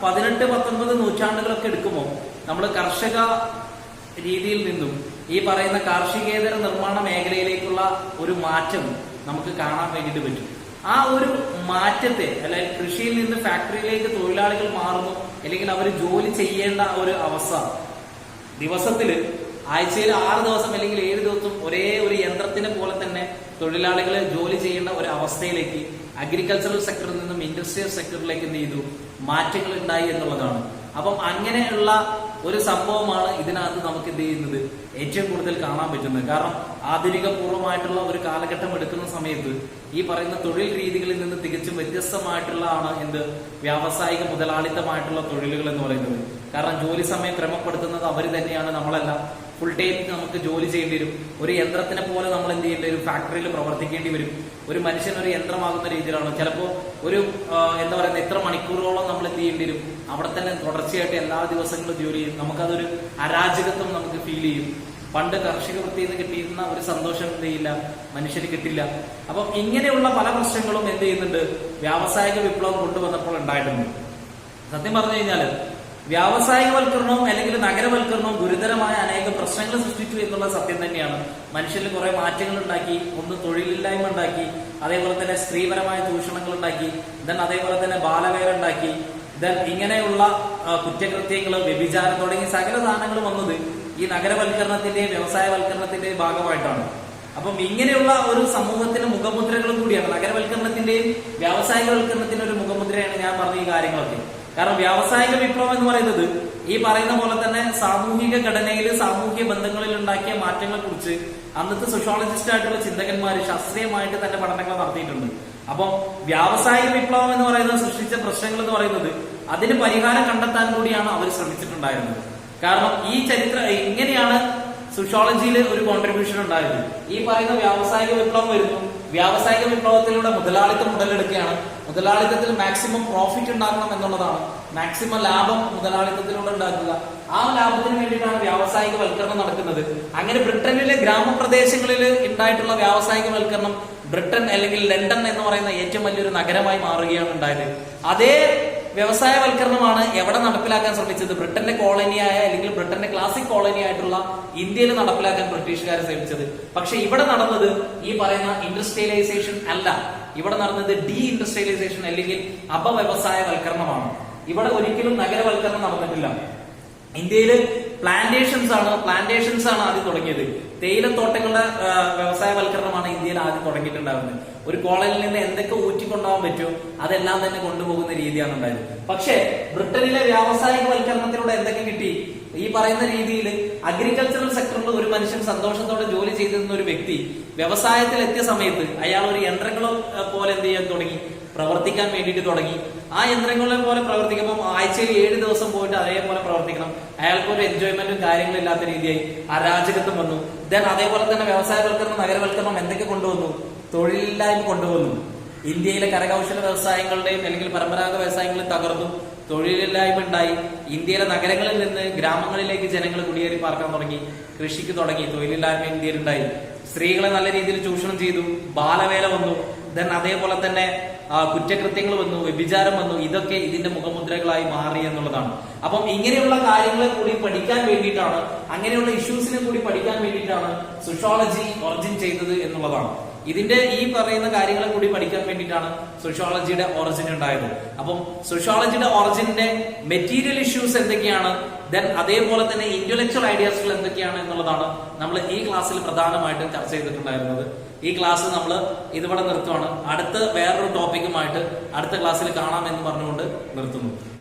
18-19 നൂറ്റാണ്ടുകളൊക്കെ എടുക്കുമ്പോൾ നമ്മൾ കർഷക രീതിയിൽ നിന്നും ഈ പറയുന്ന കാർഷികേതര നിർമ്മാണ മേഖലയിലേക്കുള്ള ഒരു മാറ്റം നമുക്ക് കാണാൻ വേണ്ടിയിട്ട് പറ്റും. ആ ഒരു മാറ്റത്തെ, അല്ലെങ്കിൽ കൃഷിയിൽ നിന്ന് ഫാക്ടറിയിലേക്ക് തൊഴിലാളികൾ മാറുന്നു, അല്ലെങ്കിൽ അവർ ജോലി ചെയ്യേണ്ട ഒരു അവസ്ഥ, ദിവസത്തില് ആഴ്ചയിൽ 6 ദിവസം അല്ലെങ്കിൽ 7 ദിവസം ഒരേ ഒരു യന്ത്രത്തിനെ പോലെ തന്നെ തൊഴിലാളികൾ ജോലി ചെയ്യേണ്ട ഒരു അവസ്ഥയിലേക്ക് അഗ്രികൾച്ചറൽ സെക്ടറിൽ നിന്നും ഇൻഡസ്ട്രിയൽ സെക്ടറിലേക്ക് എന്ത് ചെയ്തു, മാറ്റങ്ങൾ ഉണ്ടായി എന്നുള്ളതാണ്. അപ്പം അങ്ങനെയുള്ള ഒരു സംഭവമാണ് ഇതിനകത്ത് നമുക്ക് എന്ത് ചെയ്യുന്നത് ഏറ്റവും കൂടുതൽ കാണാൻ പറ്റുന്നത്. കാരണം ആധുനിക പൂർവ്വമായിട്ടുള്ള ഒരു കാലഘട്ടം എടുക്കുന്ന സമയത്ത് ഈ പറയുന്ന തൊഴിൽ രീതികളിൽ നിന്ന് തികച്ചും വ്യത്യസ്തമായിട്ടുള്ളതാണ് എന്ത് വ്യാവസായിക മുതലാളിത്തമായിട്ടുള്ള തൊഴിലുകൾ എന്ന് പറയുന്നത്. കാരണം ജോലി സമയം ക്രമപ്പെടുത്തുന്നത് അവർ തന്നെയാണ്, നമ്മളെല്ലാം ഫുൾ ടൈം നമുക്ക് ജോലി ചെയ്യേണ്ടി വരും. ഒരു യന്ത്രത്തിനെ പോലെ നമ്മൾ എന്ത് ചെയ്യേണ്ടി വരും, ഫാക്ടറിയിൽ പ്രവർത്തിക്കേണ്ടി വരും. ഒരു മനുഷ്യൻ ഒരു യന്ത്രമാകുന്ന രീതിയിലാണ്. ചിലപ്പോൾ ഒരു എന്താ പറയുക, എത്ര മണിക്കൂറുകളോളം നമ്മൾ എന്ത് ചെയ്യേണ്ടി വരും, അവിടെ തന്നെ തുടർച്ചയായിട്ട് എല്ലാ ദിവസങ്ങളും ജോലി ചെയ്യും. നമുക്കതൊരു അരാജകത്വം നമുക്ക് ഫീൽ ചെയ്യും. പണ്ട് കാർഷിക വൃത്തിയിൽ നിന്ന് കിട്ടിയിരുന്ന ഒരു സന്തോഷം എന്ത് ചെയ്യില്ല, മനുഷ്യന് കിട്ടില്ല. അപ്പം ഇങ്ങനെയുള്ള പല പ്രശ്നങ്ങളും എന്ത് ചെയ്യുന്നുണ്ട്, വ്യാവസായിക വിപ്ലവം കൊണ്ടുവന്നപ്പോൾ ഉണ്ടായിട്ടുണ്ട്. സത്യം പറഞ്ഞു കഴിഞ്ഞാല് വ്യാവസായികവൽക്കരണവും അല്ലെങ്കിൽ നഗരവൽക്കരണവും ഗുരുതരമായ അനേകം പ്രശ്നങ്ങൾ സൃഷ്ടിച്ചു എന്നുള്ള സത്യം തന്നെയാണ്. മനുഷ്യരിൽ കുറെ മാറ്റങ്ങൾ ഉണ്ടാക്കി. ഒന്ന് തൊഴിലില്ലായ്മ ഉണ്ടാക്കി, അതേപോലെ തന്നെ സ്ത്രീപരമായ ചൂഷണങ്ങൾ ഉണ്ടാക്കി, അതേപോലെ തന്നെ ബാലവേല ഉണ്ടാക്കി, ഇങ്ങനെയുള്ള കുറ്റകൃത്യങ്ങൾ, വ്യഭിചാരം തുടങ്ങി സകല സാധനങ്ങൾ വന്നത് ഈ നഗരവൽക്കരണത്തിന്റെയും വ്യവസായവൽക്കരണത്തിന്റെയും ഭാഗമായിട്ടാണ്. അപ്പം ഇങ്ങനെയുള്ള ഒരു സമൂഹത്തിന് മുഖമുദ്രകൾ കൂടിയാണ് നഗരവൽക്കരണത്തിന്റെയും വ്യാവസായികവൽക്കരണത്തിന്റെ ഒരു മുഖമുദ്രയാണ് ഞാൻ പറഞ്ഞ ഈ കാര്യങ്ങളൊക്കെ. കാരണം വ്യാവസായിക വിപ്ലവം എന്ന് പറയുന്നത് ഈ പറയുന്ന പോലെ തന്നെ സാമൂഹിക ഘടനയിൽ, സാമൂഹിക ബന്ധങ്ങളിൽ ഉണ്ടാക്കിയ മാറ്റങ്ങളെ കുറിച്ച് അന്നത്തെ സോഷ്യോളജിസ്റ്റ് ആയിട്ടുള്ള ചിന്തകന്മാര് ശാസ്ത്രീയമായിട്ട് തന്നെ പഠനങ്ങൾ നടത്തിയിട്ടുണ്ട്. അപ്പം വ്യാവസായിക വിപ്ലവം എന്ന് പറയുന്നത് സൃഷ്ടിച്ച പ്രശ്നങ്ങൾ എന്ന് പറയുന്നത് അതിന് പരിഹാരം കണ്ടെത്താൻ കൂടിയാണ് അവർ ശ്രമിച്ചിട്ടുണ്ടായിരുന്നത്. കാരണം ഈ ചരിത്രം ഇങ്ങനെയാണ് സോഷ്യോളജിയിൽ ഒരു കോൺട്രിബ്യൂഷൻ ഉണ്ടായത്. ഈ പറയുന്ന വ്യാവസായിക വിപ്ലവം വരുന്നു. വ്യാവസായിക വിപ്ലവത്തിലൂടെ മുതലാളിത്തം ഉടലെടുക്കുകയാണ്. മുതലാളിത്തത്തിൽ മാക്സിമം പ്രോഫിറ്റ് ഉണ്ടാക്കണം എന്നുള്ളതാണ്. മാക്സിമം ലാഭം മുതലാളിത്തത്തിലൂടെ ഉണ്ടാക്കുക. ആ ലാഭത്തിന് വേണ്ടിയിട്ടാണ് വ്യാവസായിക വൽക്കരണം നടക്കുന്നത്. അങ്ങനെ ബ്രിട്ടനിലെ ഗ്രാമപ്രദേശങ്ങളിൽ ഉണ്ടായിട്ടുള്ള വ്യാവസായിക വൽക്കരണം ബ്രിട്ടൻ അല്ലെങ്കിൽ ലണ്ടൻ എന്ന് പറയുന്ന ഏറ്റവും വലിയൊരു നഗരമായി മാറുകയാണ് ഉണ്ടായത്. അതേ വ്യവസായവൽക്കരണമാണ് എവിടെ നടപ്പിലാക്കാൻ ശ്രമിച്ചത്, ബ്രിട്ടന്റെ കോളനിയായ അല്ലെങ്കിൽ ബ്രിട്ടന്റെ ക്ലാസിക് കോളനി ആയിട്ടുള്ള ഇന്ത്യയിൽ നടപ്പിലാക്കാൻ ബ്രിട്ടീഷുകാരെ ശ്രമിച്ചത്. പക്ഷെ ഇവിടെ നടന്നത് ഈ പറയുന്ന ഇൻഡസ്ട്രിയലൈസേഷൻ അല്ല, ഇവിടെ നടന്നത് ഡീ ഇൻഡസ്ട്രിയലൈസേഷൻ അല്ലെങ്കിൽ അപവ്യവസായവൽക്കരണമാണ്. ഇവിടെ ഒരിക്കലും നഗരവൽക്കരണം നടന്നിട്ടില്ല. ഇന്ത്യയിൽ പ്ലാന്റേഷൻസ് ആണ് ആദ്യം തുടങ്ങിയത്. തേയിലത്തോട്ടങ്ങളുടെ വ്യവസായവൽക്കരണമാണ് ഇന്ത്യയിൽ ആദ്യം തുടങ്ങിയിട്ടുണ്ടായിരുന്നത്. ഒരു കോളനിയിൽ നിന്ന് എന്തൊക്കെ ഊറ്റിക്കൊണ്ടുപോകാൻ പറ്റുമോ അതെല്ലാം തന്നെ കൊണ്ടുപോകുന്ന രീതിയാണ് ഉണ്ടായത്. പക്ഷേ ബ്രിട്ടനിലെ വ്യാവസായികവൽക്കരണത്തിലൂടെ എന്തൊക്കെ കിട്ടി, ഈ പറയുന്ന രീതിയിൽ അഗ്രികൾച്ചറൽ സെക്ടറിൽ ഒരു മനുഷ്യൻ സന്തോഷത്തോടെ ജോലി ചെയ്തിരുന്ന ഒരു വ്യക്തി വ്യവസായത്തിൽ എത്തിയ സമയത്ത് അയാൾ ഒരു യന്ത്രങ്ങളെ പോലെ എന്ത് ചെയ്യാൻ തുടങ്ങി, പ്രവർത്തിക്കാൻ വേണ്ടിയിട്ട് തുടങ്ങി. ആ യന്ത്രങ്ങളെ പോലെ പ്രവർത്തിക്കുമ്പോൾ ആഴ്ചയിൽ 7 ദിവസം പോയിട്ട് അതേപോലെ പ്രവർത്തിക്കണം. അയാൾക്ക് ഒരു എൻജോയ്മെന്റും കാര്യങ്ങളും ഇല്ലാത്ത രീതിയായി, അരാജകത്വം വന്നു. അതേപോലെ തന്നെ വ്യവസായവൽക്കരണം, നഗരവൽക്കരണം എന്തൊക്കെ കൊണ്ടുവന്നു, തൊഴിലില്ലായ്മ കൊണ്ടുവന്നു. ഇന്ത്യയിലെ കരകൗശല വ്യവസായങ്ങളുടെയും അല്ലെങ്കിൽ പരമ്പരാഗത വ്യവസായങ്ങളും തകർന്നു, തൊഴിലില്ലായ്മ ഉണ്ടായി. ഇന്ത്യയിലെ നഗരങ്ങളിൽ നിന്ന് ഗ്രാമങ്ങളിലേക്ക് ജനങ്ങൾ കുടിയേറി പാർക്കാൻ തുടങ്ങി, കൃഷിക്ക് തുടങ്ങി, തൊഴിലില്ലായ്മ ഇന്ത്യയിൽ ഉണ്ടായി. സ്ത്രീകളെ നല്ല രീതിയിൽ ചൂഷണം ചെയ്തു, ബാലവേല വന്നു, അതേപോലെ തന്നെ കുറ്റകൃത്യങ്ങൾ വന്നു, വ്യഭിചാരം വന്നു. ഇതൊക്കെ ഇതിന്റെ മുഖമുദ്രകളായി മാറി എന്നുള്ളതാണ്. അപ്പം ഇങ്ങനെയുള്ള കാര്യങ്ങളെ കൂടി പഠിക്കാൻ വേണ്ടിയിട്ടാണ്, അങ്ങനെയുള്ള ഇഷ്യൂസിനെ കൂടി പഠിക്കാൻ വേണ്ടിയിട്ടാണ് സോഷ്യോളജി ഒറിജിൻ ചെയ്തത് എന്നുള്ളതാണ്. ഇതിന്റെ ഈ പറയുന്ന കാര്യങ്ങളെ കൂടി പഠിക്കാൻ വേണ്ടിയിട്ടാണ് സോഷ്യോളജിയുടെ ഒറിജിൻ ഉണ്ടായത്. അപ്പം സോഷ്യോളജിയുടെ ഒറിജിന്റെ മെറ്റീരിയൽ ഇഷ്യൂസ് എന്തൊക്കെയാണ്, അതേപോലെ തന്നെ ഇന്റലക്ച്വൽ ഐഡിയാസുകൾ എന്തൊക്കെയാണ് എന്നുള്ളതാണ് നമ്മൾ ഈ ക്ലാസ്സിൽ പ്രധാനമായിട്ടും ചർച്ച ചെയ്തിട്ടുണ്ടായിരുന്നത്. ഈ ക്ലാസ് നമ്മൾ ഇതുപോലെ നിർത്തുവാണ്. അടുത്ത വേറൊരു ടോപ്പിക്കുമായിട്ട് അടുത്ത ക്ലാസ്സിൽ കാണാം എന്ന് പറഞ്ഞുകൊണ്ട് നിർത്തുന്നു.